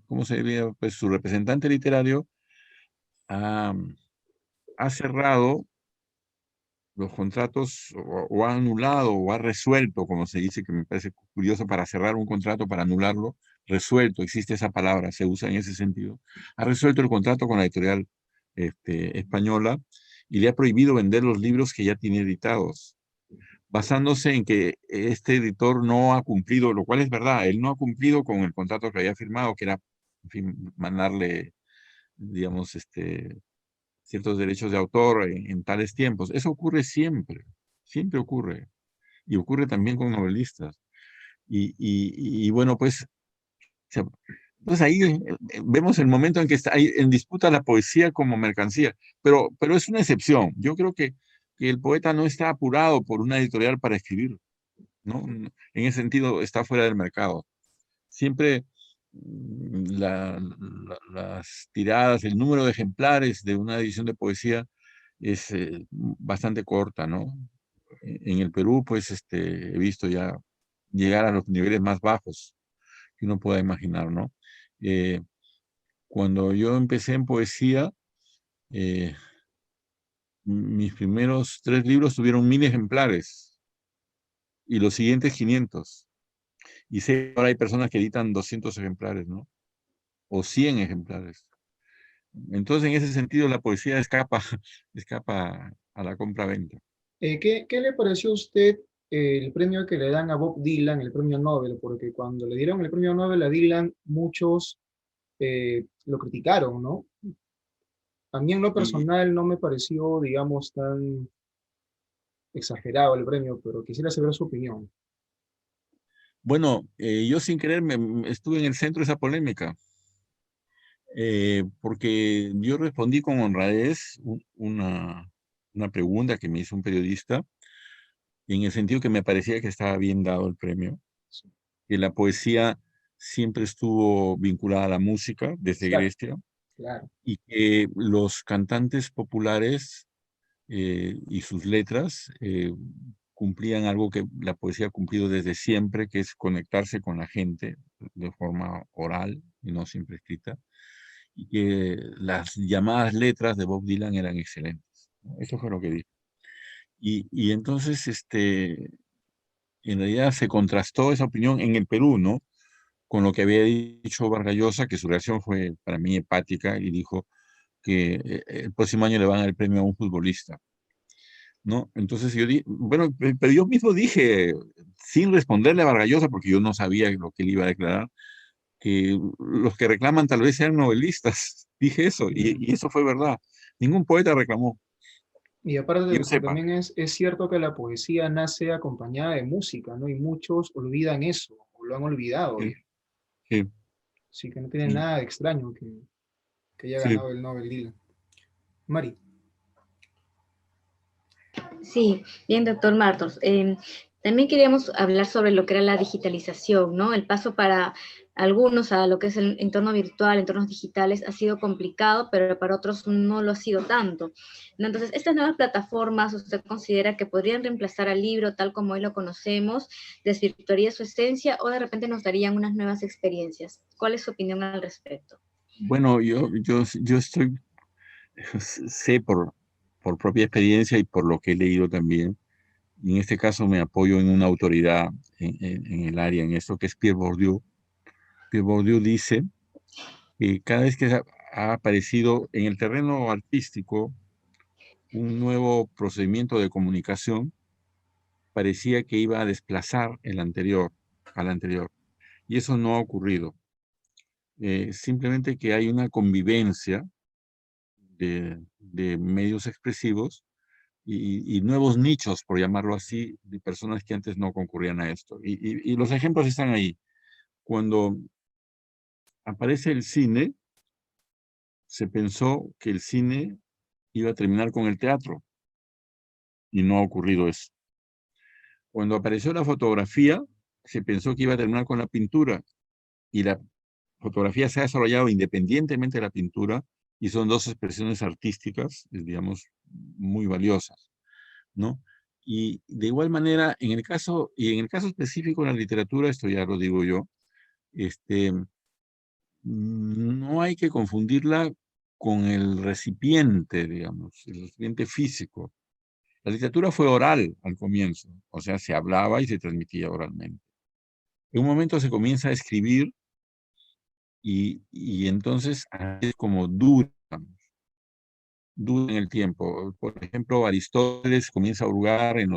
¿cómo se diría? Pues su representante literario ha, ha cerrado los contratos, o ha anulado o ha resuelto, como se dice, que me parece curioso, para cerrar un contrato, para anularlo, resuelto, existe esa palabra, se usa en ese sentido, ha resuelto el contrato con la editorial española, y le ha prohibido vender los libros que ya tiene editados, basándose en que este editor no ha cumplido, lo cual es verdad, él no ha cumplido con el contrato que había firmado, que era en fin, mandarle, digamos, ciertos derechos de autor en tales tiempos. Eso ocurre siempre, siempre ocurre. Y ocurre también con novelistas. Y bueno, pues, pues ahí vemos el momento en que está ahí en disputa la poesía como mercancía, pero es una excepción. Yo creo que el poeta no está apurado por una editorial para escribir, ¿no? En ese sentido está fuera del mercado. Siempre las tiradas, el número de ejemplares de una edición de poesía es bastante corta, ¿no? En el Perú, pues, he visto ya llegar a los niveles más bajos que uno pueda imaginar, ¿no? Eh, Cuando yo empecé en poesía, eh, mis primeros 3 libros tuvieron 1000 ejemplares y los siguientes 500. Y sé que ahora hay personas que editan 200 ejemplares, ¿no? O 100 ejemplares. Entonces, en ese sentido, la poesía escapa, escapa a la compra-venta. ¿Qué le pareció a usted el premio que le dan a Bob Dylan, el premio Nobel? Porque cuando le dieron el premio Nobel a Dylan, muchos lo criticaron, ¿no? A mí en lo Y personal no me pareció, digamos, tan exagerado el premio, pero quisiera saber su opinión. bueno, yo sin querer estuve en el centro de esa polémica, porque yo respondí con honradez una pregunta que me hizo un periodista, en el sentido que me parecía que estaba bien dado el premio, Sí, que la poesía siempre estuvo vinculada a la música desde exacto, Grecia, claro. y que los cantantes populares y sus letras cumplían algo que la poesía ha cumplido desde siempre, que es conectarse con la gente de forma oral y no siempre escrita, y que las llamadas letras de Bob Dylan eran excelentes, ¿no? Eso fue lo que dijo. Y entonces, en realidad se contrastó esa opinión en el Perú, ¿no? Con lo que había dicho Vargas Llosa, que su reacción fue para mí hepática, y dijo que el próximo año le van a dar el premio a un futbolista, ¿no? Entonces yo bueno, pero yo mismo dije, sin responderle a Vargas Llosa, porque yo no sabía lo que él iba a declarar, que los que reclaman tal vez sean novelistas. Dije eso, Mm. y eso fue verdad. Ningún poeta reclamó, Y aparte que de yo que sepa. también es cierto que la poesía nace acompañada de música, ¿no? Y muchos olvidan eso, o lo han olvidado Sí, ya. sí, Así que no tiene sí, nada de extraño que haya sí. ganado el Nobel Dylan. Mari. Sí, bien, doctor Martos. También queríamos hablar sobre lo que era la digitalización, ¿no? El paso para algunos a lo que es el entorno virtual, entornos digitales, ha sido complicado, pero para otros no lo ha sido tanto, ¿no? Entonces, estas nuevas plataformas, ¿usted considera que podrían reemplazar al libro tal como hoy lo conocemos, desvirtuaría su esencia o de repente nos darían unas nuevas experiencias? ¿Cuál es su opinión al respecto? Bueno, yo estoy, sé por propia experiencia y por lo que he leído también, y en este caso me apoyo en una autoridad en el área, en esto, que es Pierre Bourdieu. Pierre Bourdieu dice que cada vez que ha aparecido en el terreno artístico un nuevo procedimiento de comunicación, parecía que iba a desplazar al anterior. Y eso no ha ocurrido. Simplemente que hay una convivencia de medios expresivos y nuevos nichos, por llamarlo así, de personas que antes no concurrían a esto. Y los ejemplos están ahí. Cuando aparece el cine, se pensó que el cine iba a terminar con el teatro, y no ha ocurrido eso. Cuando apareció la fotografía, se pensó que iba a terminar con la pintura, y la fotografía se ha desarrollado independientemente de la pintura, y son dos expresiones artísticas, digamos, muy valiosas, ¿no? Y de igual manera, en el caso específico de la literatura, esto ya lo digo yo, este, no hay que confundirla con el recipiente, digamos, el recipiente físico. La literatura fue oral al comienzo, o sea, se hablaba y se transmitía oralmente. En un momento se comienza a escribir y entonces es como dura en el tiempo. Por ejemplo, Aristóteles comienza a hurgar en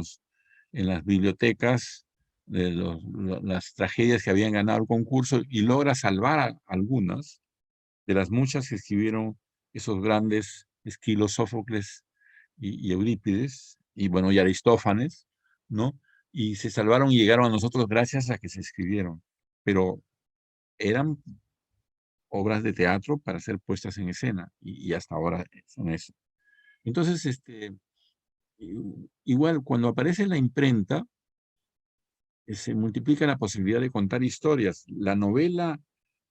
las bibliotecas de las tragedias que habían ganado el concurso y logra salvar algunas, de las muchas que escribieron esos grandes Esquilo, Sófocles y Eurípides, y bueno, y Aristófanes, ¿no? Y se salvaron y llegaron a nosotros gracias a que se escribieron. Pero eran obras de teatro para ser puestas en escena, y hasta ahora son eso. Entonces, igual, cuando aparece la imprenta, se multiplica la posibilidad de contar historias. La novela,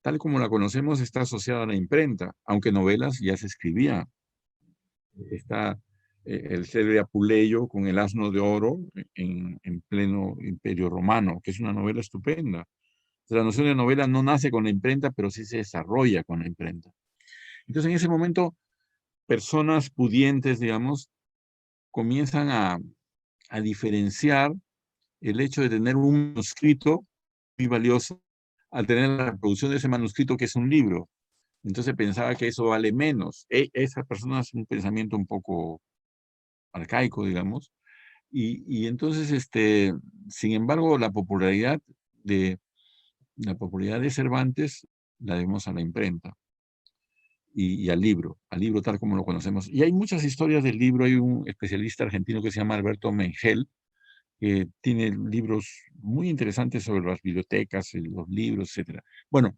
tal como la conocemos, está asociada a la imprenta, aunque novelas ya se escribían. Está el célebre Apuleyo con El asno de oro en pleno Imperio Romano, que es una novela estupenda. La noción de novela no nace con la imprenta, pero sí se desarrolla con la imprenta. Entonces, en ese momento, personas pudientes, digamos, comienzan a diferenciar el hecho de tener un manuscrito muy valioso al tener la reproducción de ese manuscrito que es un libro. Entonces pensaba que eso vale menos. Esa persona es un pensamiento un poco arcaico, digamos. Y entonces, sin embargo, la popularidad de Cervantes la debemos a la imprenta y al libro tal como lo conocemos. Y hay muchas historias del libro. Hay un especialista argentino que se llama Alberto Mengel, que tiene libros muy interesantes sobre las bibliotecas, los libros, etcétera. Bueno,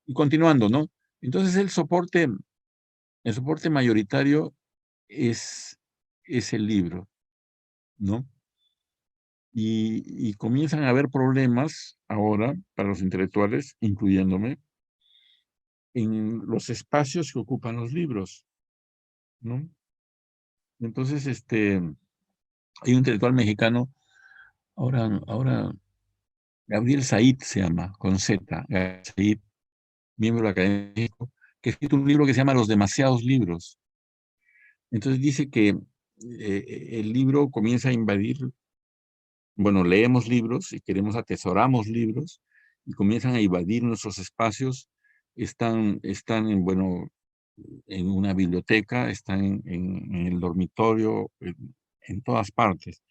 y continuando, ¿no? Entonces el soporte mayoritario es el libro, ¿no? Y comienzan a haber problemas ahora para los intelectuales, incluyéndome, en los espacios que ocupan los libros, ¿no? Entonces, hay un intelectual mexicano, ahora Gabriel Said se llama, con Z, Gabriel Said, miembro académico, que ha escrito un libro que se llama Los demasiados libros. Entonces dice que el libro comienza a invadir, bueno, leemos libros y atesoramos libros y comienzan a invadir nuestros espacios. Están bueno, en una biblioteca, están en el dormitorio, en todas partes.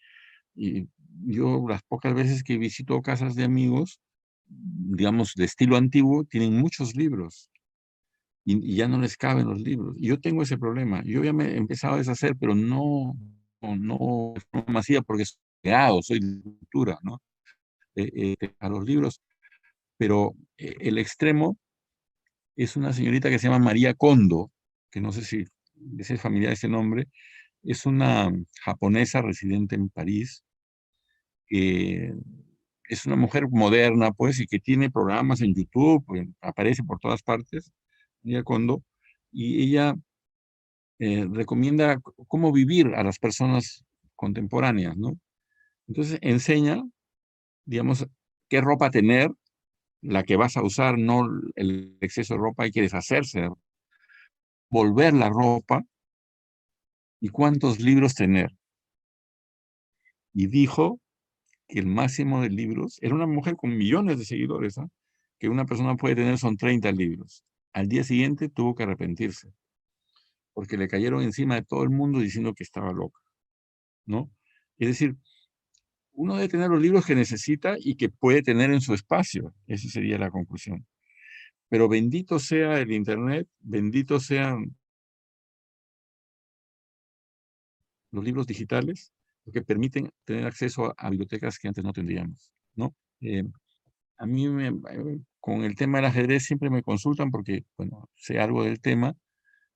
Y yo las pocas veces que visito casas de amigos, digamos, de estilo antiguo, tienen muchos libros y ya no les caben los libros. Y yo tengo ese problema. Yo ya me he empezado a deshacer, pero no me hacía porque soy creado, soy de cultura, ¿no? A los libros. Pero el extremo es una señorita que se llama María Kondo, que no sé si es familiar ese nombre. Es una japonesa residente en París, que es una mujer moderna, pues, y que tiene programas en YouTube, pues, aparece por todas partes, María Kondo, y ella recomienda cómo vivir a las personas contemporáneas, ¿no? Entonces enseña, digamos, qué ropa tener, la que vas a usar, no el exceso de ropa, hay que deshacerse, volver la ropa y cuántos libros tener. Y dijo que el máximo de libros, era una mujer con millones de seguidores, ¿eh? Que una persona puede tener son 30 libros. Al día siguiente tuvo que arrepentirse, porque le cayeron encima de todo el mundo diciendo que estaba loca, ¿no? Es decir, uno debe tener los libros que necesita y que puede tener en su espacio. Esa sería la conclusión. Pero bendito sea el Internet, bendito sean los libros digitales, porque permiten tener acceso a bibliotecas que antes no tendríamos, ¿no? Eh, a mí, con el tema del ajedrez, siempre me consultan porque, bueno, sé algo del tema.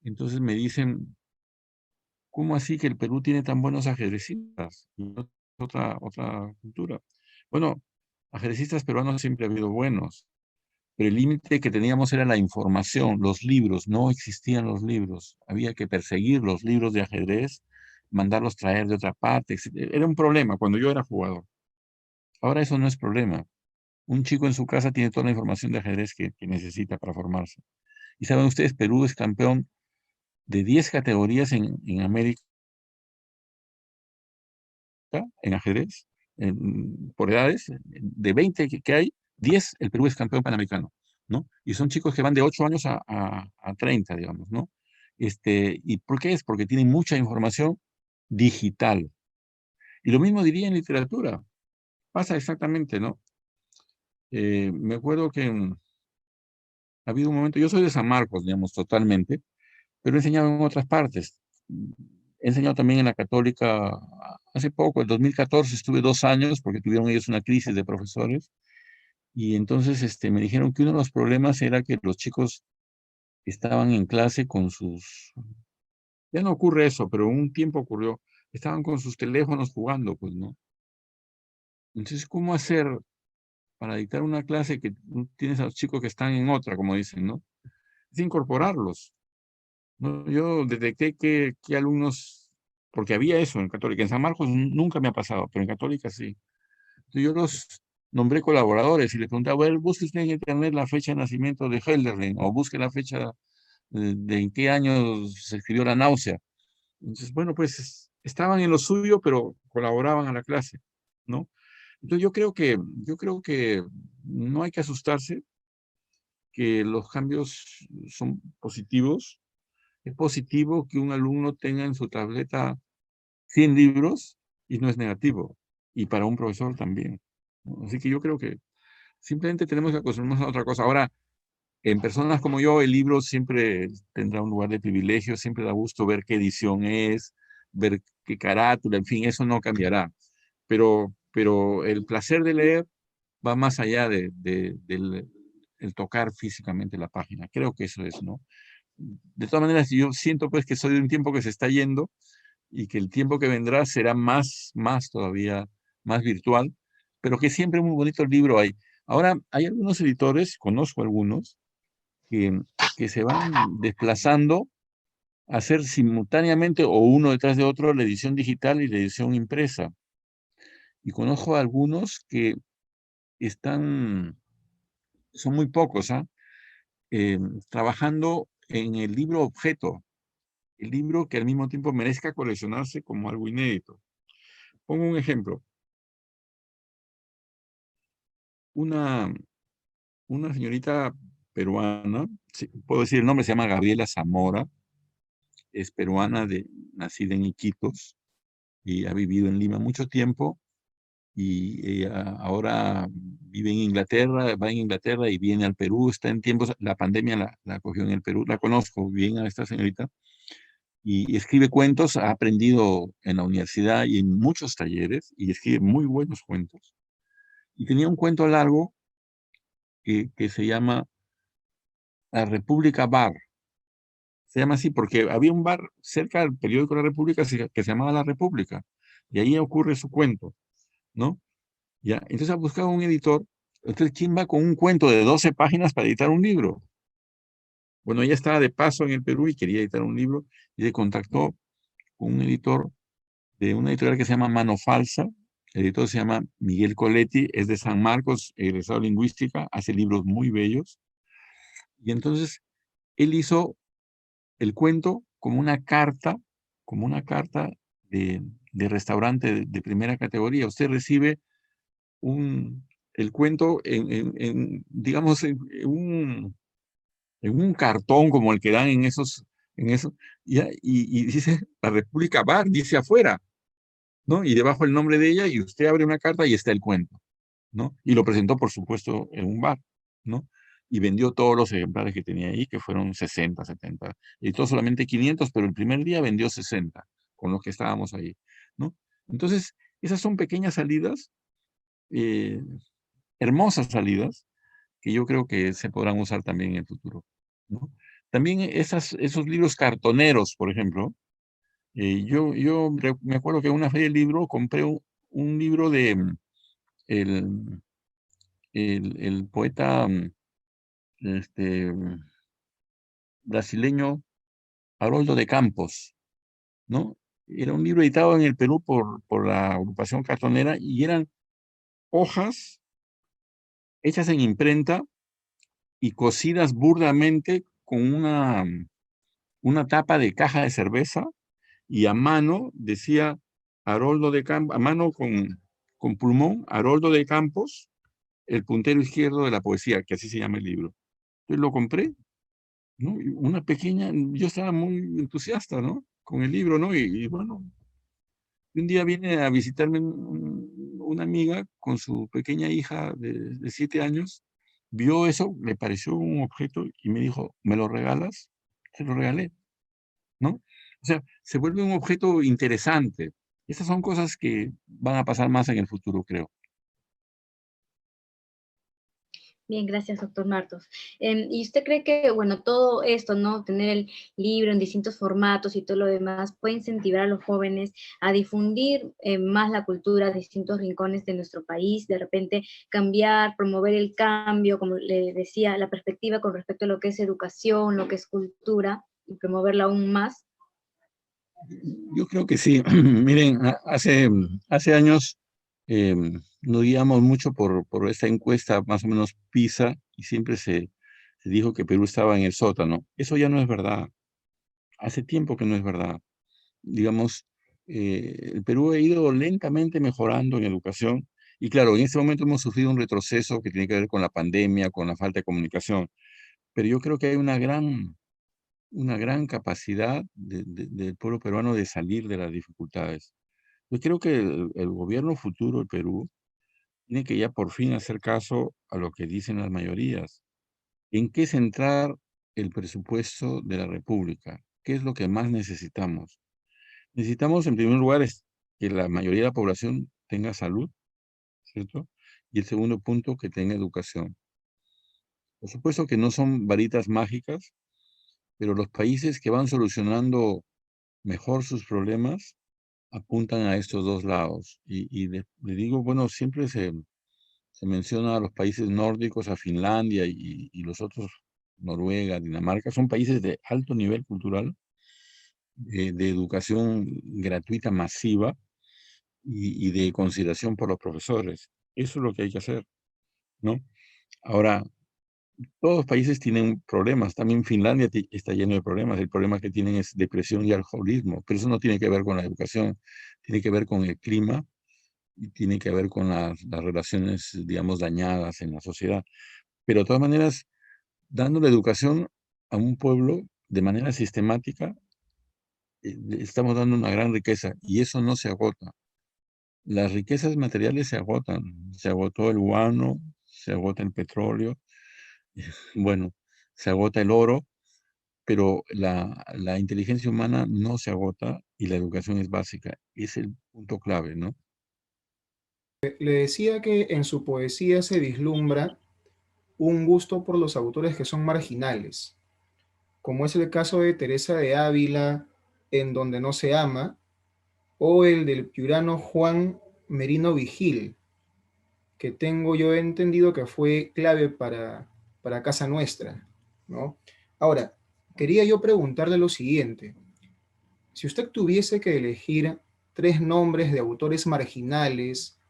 Entonces me dicen, ¿cómo así que el Perú tiene tan buenos ajedrecistas? Y no otra cultura. Bueno, ajedrecistas peruanos siempre ha habido buenos, pero el límite que teníamos era la información, los libros. No existían los libros. Había que perseguir los libros de ajedrez, mandarlos traer de otra parte, etc. Era un problema cuando yo era jugador. Ahora eso no es problema. Un chico en su casa tiene toda la información de ajedrez que necesita para formarse. Y saben ustedes, Perú es campeón de 10 categorías en América, en ajedrez, por edades, de 20 que hay, 10 el Perú es campeón panamericano, ¿no? Y son chicos que van de 8 años a 30, digamos, ¿no? ¿Y por qué es? Porque tienen mucha información digital. Y lo mismo diría en literatura. Pasa exactamente, ¿no? Me acuerdo que Ha habido un momento, yo soy de San Marcos, digamos, totalmente, pero he enseñado en otras partes. He enseñado también en la Católica hace poco, en 2014 estuve 2 años porque tuvieron ellos una crisis de profesores y entonces me dijeron que uno de los problemas era que los chicos estaban en clase con sus... Ya no ocurre eso, pero un tiempo ocurrió. Estaban con sus teléfonos jugando, pues, ¿no? Entonces, ¿cómo hacer para dictar una clase que tienes a los chicos que están en otra, como dicen, ¿no? Es incorporarlos, ¿no? Yo detecté que alumnos, porque había eso en Católica, en San Marcos nunca me ha pasado, pero en Católica sí. Entonces yo los nombré colaboradores y les preguntaba, a ver, busque usted en internet la fecha de nacimiento de Hölderlin, o busque la fecha de en qué año se escribió La náusea. Entonces, bueno, pues estaban en lo suyo, pero colaboraban a la clase, ¿no? Entonces yo creo que no hay que asustarse, que los cambios son positivos. Es positivo que un alumno tenga en su tableta 100 libros y no es negativo. Y para un profesor también, ¿no? Así que yo creo que simplemente tenemos que acostumbrarnos a otra cosa. Ahora, en personas como yo, el libro siempre tendrá un lugar de privilegio, siempre da gusto ver qué edición es, ver qué carátula, en fin, eso no cambiará. Pero el placer de leer va más allá del el tocar físicamente la página. Creo que eso es, ¿no? De todas maneras, yo siento pues que soy de un tiempo que se está yendo y que el tiempo que vendrá será más todavía, más virtual, pero que siempre muy bonito el libro hay. Ahora, hay algunos editores, conozco algunos, que, que se van desplazando a hacer simultáneamente o uno detrás de otro la edición digital y la edición impresa. Y conozco a algunos que están, son muy pocos, ¿ah? Trabajando en el libro objeto, el libro que al mismo tiempo merezca coleccionarse como algo inédito. Pongo un ejemplo. Una, una señorita peruana, puedo decir el nombre, se llama Gabriela Zamora, es peruana, nacida en Iquitos, y ha vivido en Lima mucho tiempo, y ella ahora vive en Inglaterra, va en Inglaterra y viene al Perú, está en tiempos, la pandemia la cogió en el Perú, la conozco bien a esta señorita, y escribe cuentos, ha aprendido en la universidad y en muchos talleres, y escribe muy buenos cuentos. Y tenía un cuento largo que se llama La República Bar. Se llama así porque había un bar cerca del periódico La República que se llamaba La República, y ahí ocurre su cuento, ¿no? Ya, entonces ha buscado un editor. Entonces, ¿quién va con un cuento de 12 páginas para editar un libro? Bueno, ella estaba de paso en el Perú y quería editar un libro y se contactó con un editor de una editorial que se llama Mano Falsa. El editor se llama Miguel Coletti, es de San Marcos, egresado de lingüística, hace libros muy bellos. Y entonces él hizo el cuento como una carta de restaurante de primera categoría. Usted recibe el cuento digamos, en un cartón como el que dan en eso, y dice La República Bar, dice afuera, ¿no? Y debajo el nombre de ella, y usted abre una carta y está el cuento, ¿no? Y lo presentó, por supuesto, en un bar, ¿no? Y vendió todos los ejemplares que tenía ahí, que fueron 60, 70. Editó solamente 500, pero el primer día vendió 60, con los que estábamos ahí, ¿no? Entonces, esas son pequeñas salidas, eh, hermosas salidas, que yo creo que se podrán usar también en el futuro, ¿no? También esos libros cartoneros, por ejemplo, me acuerdo que en una feria del libro compré un libro de el, el poeta este, brasileño Haroldo de Campos, ¿no? Era un libro editado en el Perú por la agrupación cartonera y eran hojas hechas en imprenta y cosidas burdamente con una tapa de caja de cerveza y a mano decía Haroldo de Campos, a mano con plumón, Haroldo de Campos, el puntero izquierdo de la poesía, que así se llama el libro. Entonces lo compré, ¿no? Y una pequeña, yo estaba muy entusiasta, ¿no? Con el libro, ¿no? Y bueno, un día viene a visitarme una amiga con su pequeña hija de 7 años, vio eso, le pareció un objeto y me dijo, ¿me lo regalas? Se lo regalé, ¿no? O sea, se vuelve un objeto interesante. Estas son cosas que van a pasar más en el futuro, creo. Bien, gracias, doctor Martos. ¿Y usted cree que, bueno, todo esto, ¿no? Tener el libro en distintos formatos y todo lo demás puede incentivar a los jóvenes a difundir más la cultura de distintos rincones de nuestro país, de repente cambiar, promover el cambio, como le decía, la perspectiva con respecto a lo que es educación, lo que es cultura, y promoverla aún más? Yo creo que sí. Miren, hace años nos guiamos mucho por esta encuesta, más o menos PISA, y siempre se dijo que Perú estaba en el sótano. Eso ya no es verdad. Hace tiempo que no es verdad. Digamos, el Perú ha ido lentamente mejorando en educación, y claro, en este momento hemos sufrido un retroceso que tiene que ver con la pandemia, con la falta de comunicación, pero yo creo que hay una gran capacidad del pueblo peruano de salir de las dificultades. Yo creo que el gobierno futuro del Perú tiene que ya por fin hacer caso a lo que dicen las mayorías. ¿En qué centrar el presupuesto de la República? ¿Qué es lo que más necesitamos? Necesitamos, en primer lugar, que la mayoría de la población tenga salud, ¿cierto? Y el segundo punto, que tenga educación. Por supuesto que no son varitas mágicas, pero los países que van solucionando mejor sus problemas apuntan a estos dos lados. Y le digo, bueno, siempre se menciona a los países nórdicos, a Finlandia y los otros, Noruega, Dinamarca, son países de alto nivel cultural, de educación gratuita masiva y de consideración por los profesores. Eso es lo que hay que hacer, ¿no? Ahora, todos los países tienen problemas. También Finlandia está lleno de problemas. El problema que tienen es depresión y alcoholismo. Pero eso no tiene que ver con la educación. Tiene que ver con el clima y tiene que ver con las relaciones, digamos, dañadas en la sociedad. Pero de todas maneras, dando la educación a un pueblo de manera sistemática, le estamos dando una gran riqueza y eso no se agota. Las riquezas materiales se agotan. Se agotó el guano, se agota el petróleo, bueno, se agota el oro, pero la inteligencia humana no se agota y la educación es básica. Es el punto clave, ¿no? Le decía que en su poesía se vislumbra un gusto por los autores que son marginales, como es el caso de Teresa de Ávila, En donde no se ama, o el del piurano Juan Merino Vigil, que tengo yo entendido que fue clave para Casa Nuestra, ¿no? Ahora, quería yo preguntarle lo siguiente. Si usted tuviese que elegir tres nombres de autores marginales,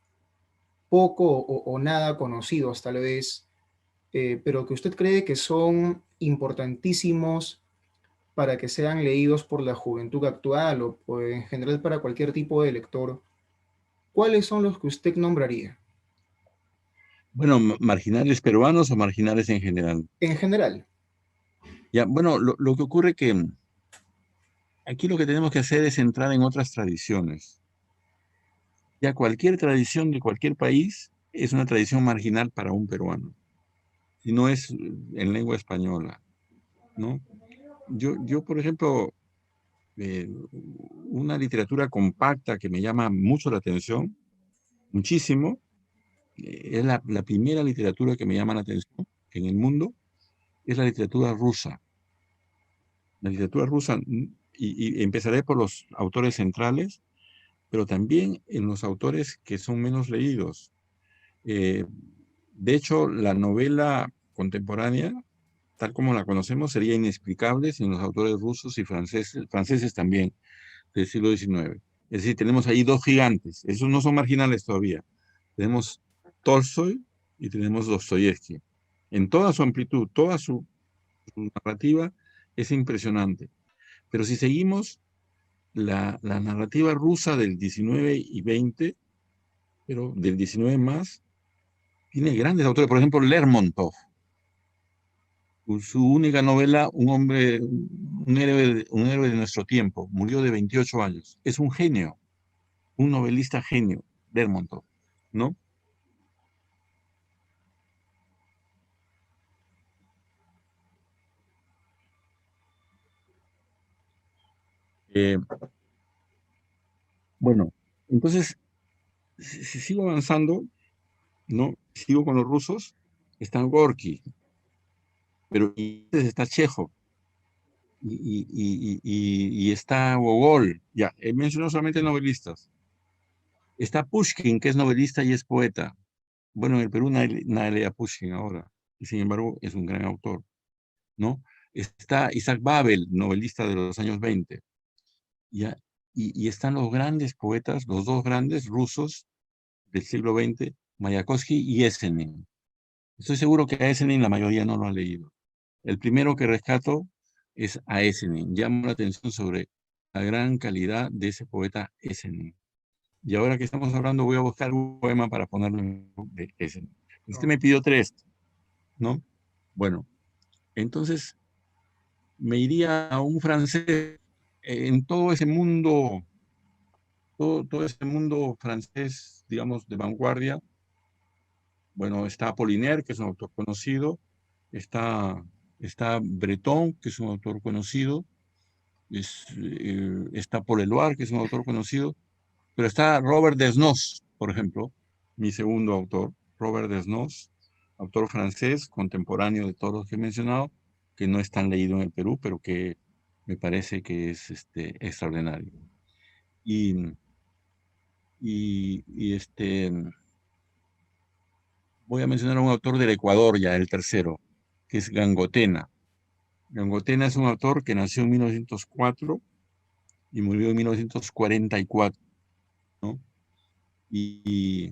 poco o nada conocidos tal vez, pero que usted cree que son importantísimos para que sean leídos por la juventud actual o pues, en general para cualquier tipo de lector, ¿cuáles son los que usted nombraría? Bueno, marginales peruanos o marginales en general. En general. Ya, bueno, lo que ocurre que aquí lo que tenemos que hacer es entrar en otras tradiciones. Ya cualquier tradición de cualquier país es una tradición marginal para un peruano, si no es en lengua española, ¿no? Yo por ejemplo, una literatura compacta que me llama mucho la atención, muchísimo, es la primera literatura que me llama la atención en el mundo, es la literatura rusa. La literatura rusa, y empezaré por los autores centrales, pero también en los autores que son menos leídos. Eh, de hecho, la novela contemporánea, tal como la conocemos, sería inexplicable sin los autores rusos y franceses también, del siglo XIX. Es decir, tenemos ahí dos gigantes. Esos no son marginales todavía. Tenemos Tolstoy y tenemos Dostoyevsky. En toda su amplitud, toda su narrativa es impresionante. Pero si seguimos la narrativa rusa del 19 y 20, pero del 19 más, tiene grandes autores. Por ejemplo, Lermontov, su única novela, un héroe de nuestro tiempo, murió de 28 años. Es un genio, un novelista genio, Lermontov, ¿no? Eh, bueno, entonces, si sigo avanzando, ¿no? Sigo con los rusos, están Gorky, pero y antes está Chekhov, y está Gogol, ya, he mencionado solamente novelistas. Está Pushkin, que es novelista y es poeta. Bueno, en el Perú nadie lee a Pushkin ahora, y sin embargo es un gran autor, ¿no? Está Isaac Babel, novelista de los años 20, ¿ya? Y están los grandes poetas, los dos grandes rusos del siglo XX, Mayakovsky y Esenin. Estoy seguro que a Esenin la mayoría no lo ha leído. El primero que rescato es a Esenin. Llamo la atención sobre la gran calidad de ese poeta Esenin. Y ahora que estamos hablando, voy a buscar un poema para ponerlo de Esenin. Usted me pidió tres, ¿no? Bueno, entonces me iría a un francés en todo ese mundo, todo ese mundo francés, digamos, de vanguardia. Bueno, está Apollinaire, que es un autor conocido, está, está Breton, que es un autor conocido, está Paul Eluard, que es un autor conocido, pero está Robert Desnos, por ejemplo, mi segundo autor, Robert Desnos, autor francés, contemporáneo de todos los que he mencionado, que no es tan leído en el Perú, pero que me parece que es extraordinario. Y, y voy a mencionar a un autor del Ecuador ya, el tercero, que es Gangotena. Gangotena es un autor que nació en 1904 y murió en 1944, ¿no? Y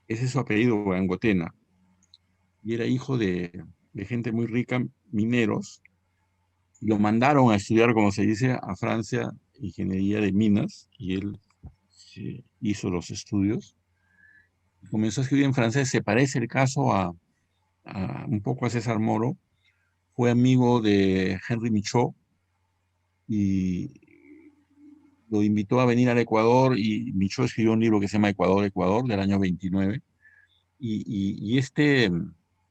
ese es su apellido, Gangotena. Y era hijo de gente muy rica, mineros. Lo mandaron a estudiar, como se dice, a Francia, ingeniería de minas, y él hizo los estudios. Comenzó a escribir en francés, se parece el caso a un poco a César Moro. Fue amigo de Henry Michaud y lo invitó a venir al Ecuador, y Michaud escribió un libro que se llama Ecuador, Ecuador, del año 29. Y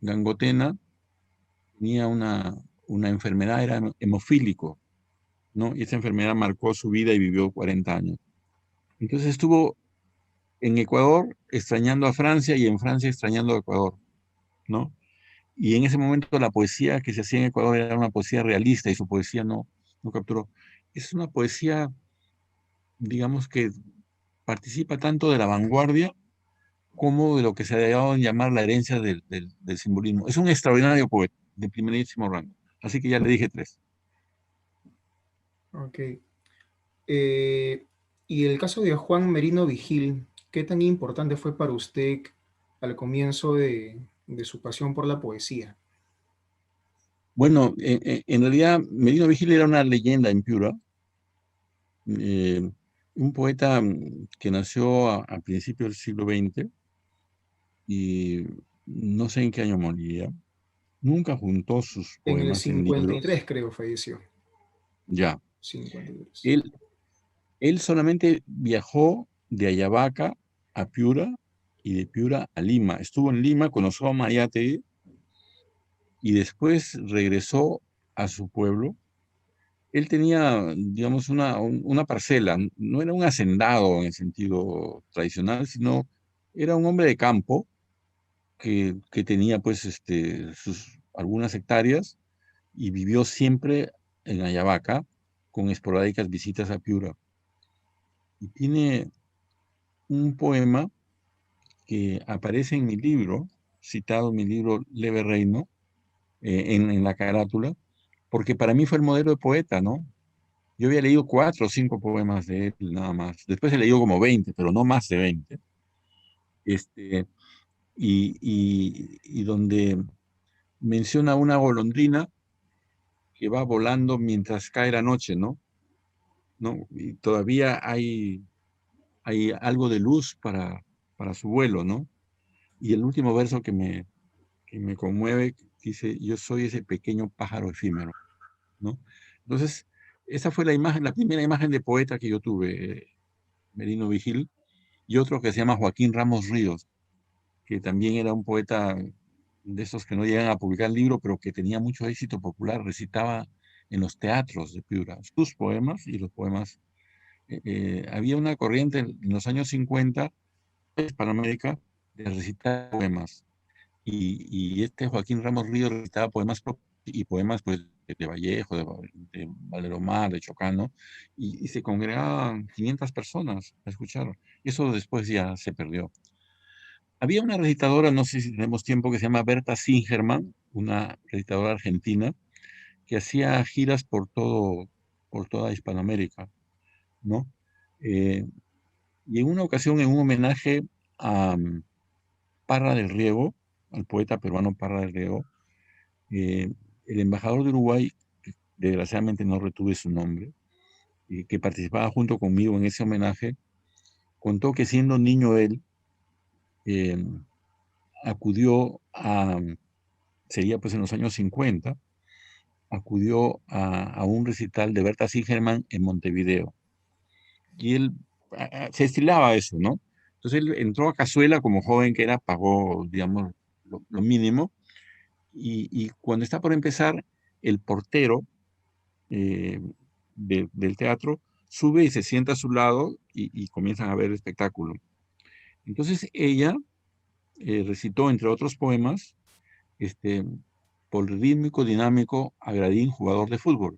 Gangotena tenía una enfermedad, era hemofílico, ¿no? Y esa enfermedad marcó su vida y vivió 40 años. Entonces estuvo en Ecuador extrañando a Francia y en Francia extrañando a Ecuador, ¿no? Y en ese momento la poesía que se hacía en Ecuador era una poesía realista y su poesía no capturó. Es una poesía, digamos, que participa tanto de la vanguardia como de lo que se ha llegado a llamar la herencia del simbolismo. Es un extraordinario poeta, de primerísimo rango. Así que ya le dije tres. Ok. Y el caso de Juan Merino Vigil, ¿qué tan importante fue para usted al comienzo de su pasión por la poesía? Bueno, en realidad Merino Vigil era una leyenda en Piura, un poeta que nació a principios del siglo XX y no sé en qué año moriría. Nunca juntó sus En el poemas en libros. 53 creo falleció. Ya. 53. Él, él solamente viajó de Ayabaca a Piura y de Piura a Lima. Estuvo en Lima, conoció a Mayate y después regresó a su pueblo. Él tenía, digamos, una parcela, no era un hacendado en el sentido tradicional, sino era un hombre de campo que tenía pues algunas hectáreas y vivió siempre en Ayabaca con esporádicas visitas a Piura. Y tiene un poema que aparece en mi libro, citado en mi libro Leve Reino, en la carátula, porque para mí fue el modelo de poeta, ¿no? Yo había leído 4 o 5 poemas de él, nada más. Después he leído como 20, pero no más de 20. Este, y donde menciona una golondrina que va volando mientras cae la noche, ¿no? ¿No? Y todavía hay algo de luz para su vuelo, ¿no? Y el último verso que me conmueve dice, yo soy ese pequeño pájaro efímero, ¿no? Entonces, esa fue la imagen, la primera imagen de poeta que yo tuve, Merino Vigil, y otro que se llama Joaquín Ramos Ríos, que también era un poeta de esos que no llegan a publicar libro, pero que tenía mucho éxito popular, recitaba en los teatros de Piura, sus poemas y los poemas. Había una corriente en los años 50 en Hispanoamérica de recitar poemas. Y este Joaquín Ramos Ríos recitaba poemas y poemas pues, de Vallejo, de Valeromar, de Chocano, y se congregaban 500 personas a escuchar. Y eso después ya se perdió. Había una recitadora, no sé si tenemos tiempo, que se llama Berta Singerman, una recitadora argentina, que hacía giras por toda Hispanoamérica, ¿no? Y en una ocasión, en un homenaje a Parra del Riego, al poeta peruano Parra del Riego, el embajador de Uruguay, que desgraciadamente no retuve su nombre, y que participaba junto conmigo en ese homenaje, contó que siendo niño él, acudió sería pues en los años 50, acudió a un recital de Berta Singerman en Montevideo. Y él se estilaba eso, ¿no? Entonces él entró a Cazuela como joven que era, pagó, digamos, lo mínimo, y cuando está por empezar, el portero del teatro sube y se sienta a su lado y comienzan a ver el espectáculo. Entonces ella recitó, entre otros poemas, polirrítmico, dinámico, Agradín, jugador de fútbol.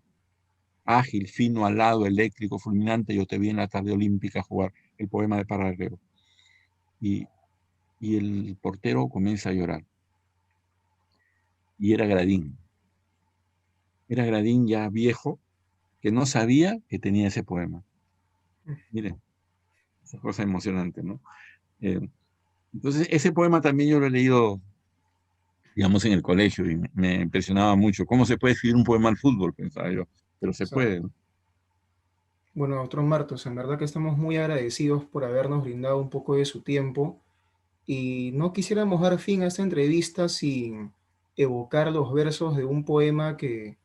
Ágil, fino, alado, eléctrico, fulminante, yo te vi en la tarde olímpica jugar, el poema de Parra del Riego. Y el portero comienza a llorar. Y era Gradín. Era Gradín ya viejo, que no sabía que tenía ese poema. Miren, esa cosa emocionante, ¿no? Entonces, ese poema también yo lo he leído, digamos, en el colegio y me impresionaba mucho. ¿Cómo se puede escribir un poema al fútbol? Pensaba yo, pero se puede, ¿no? Bueno, doctor Martos, en verdad que estamos muy agradecidos por habernos brindado un poco de su tiempo y no quisiéramos dar fin a esta entrevista sin evocar los versos de un poema que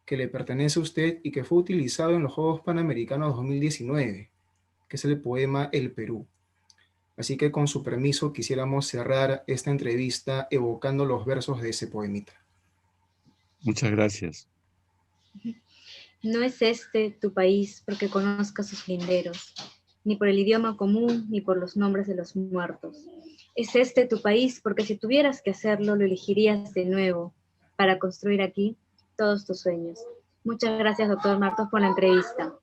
le pertenece a usted y que fue utilizado en los Juegos Panamericanos 2019, que es el poema El Perú. Así que con su permiso quisiéramos cerrar esta entrevista evocando los versos de ese poemita. Muchas gracias. No es este tu país porque conozcas sus linderos, ni por el idioma común, ni por los nombres de los muertos. Es este tu país porque si tuvieras que hacerlo, lo elegirías de nuevo para construir aquí todos tus sueños. Muchas gracias, doctor Martos, por la entrevista.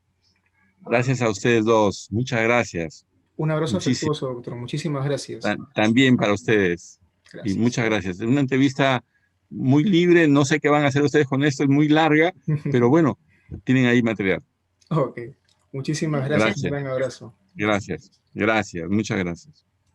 Gracias a ustedes dos. Muchas gracias. Un abrazo afectuoso, doctor. Muchísimas gracias. También para ustedes. Gracias. Y muchas gracias. Es una entrevista muy libre. No sé qué van a hacer ustedes con esto. Es muy larga, pero bueno, tienen ahí material. Ok. Muchísimas gracias. Gracias. Un gran abrazo. Gracias. Gracias. Muchas gracias.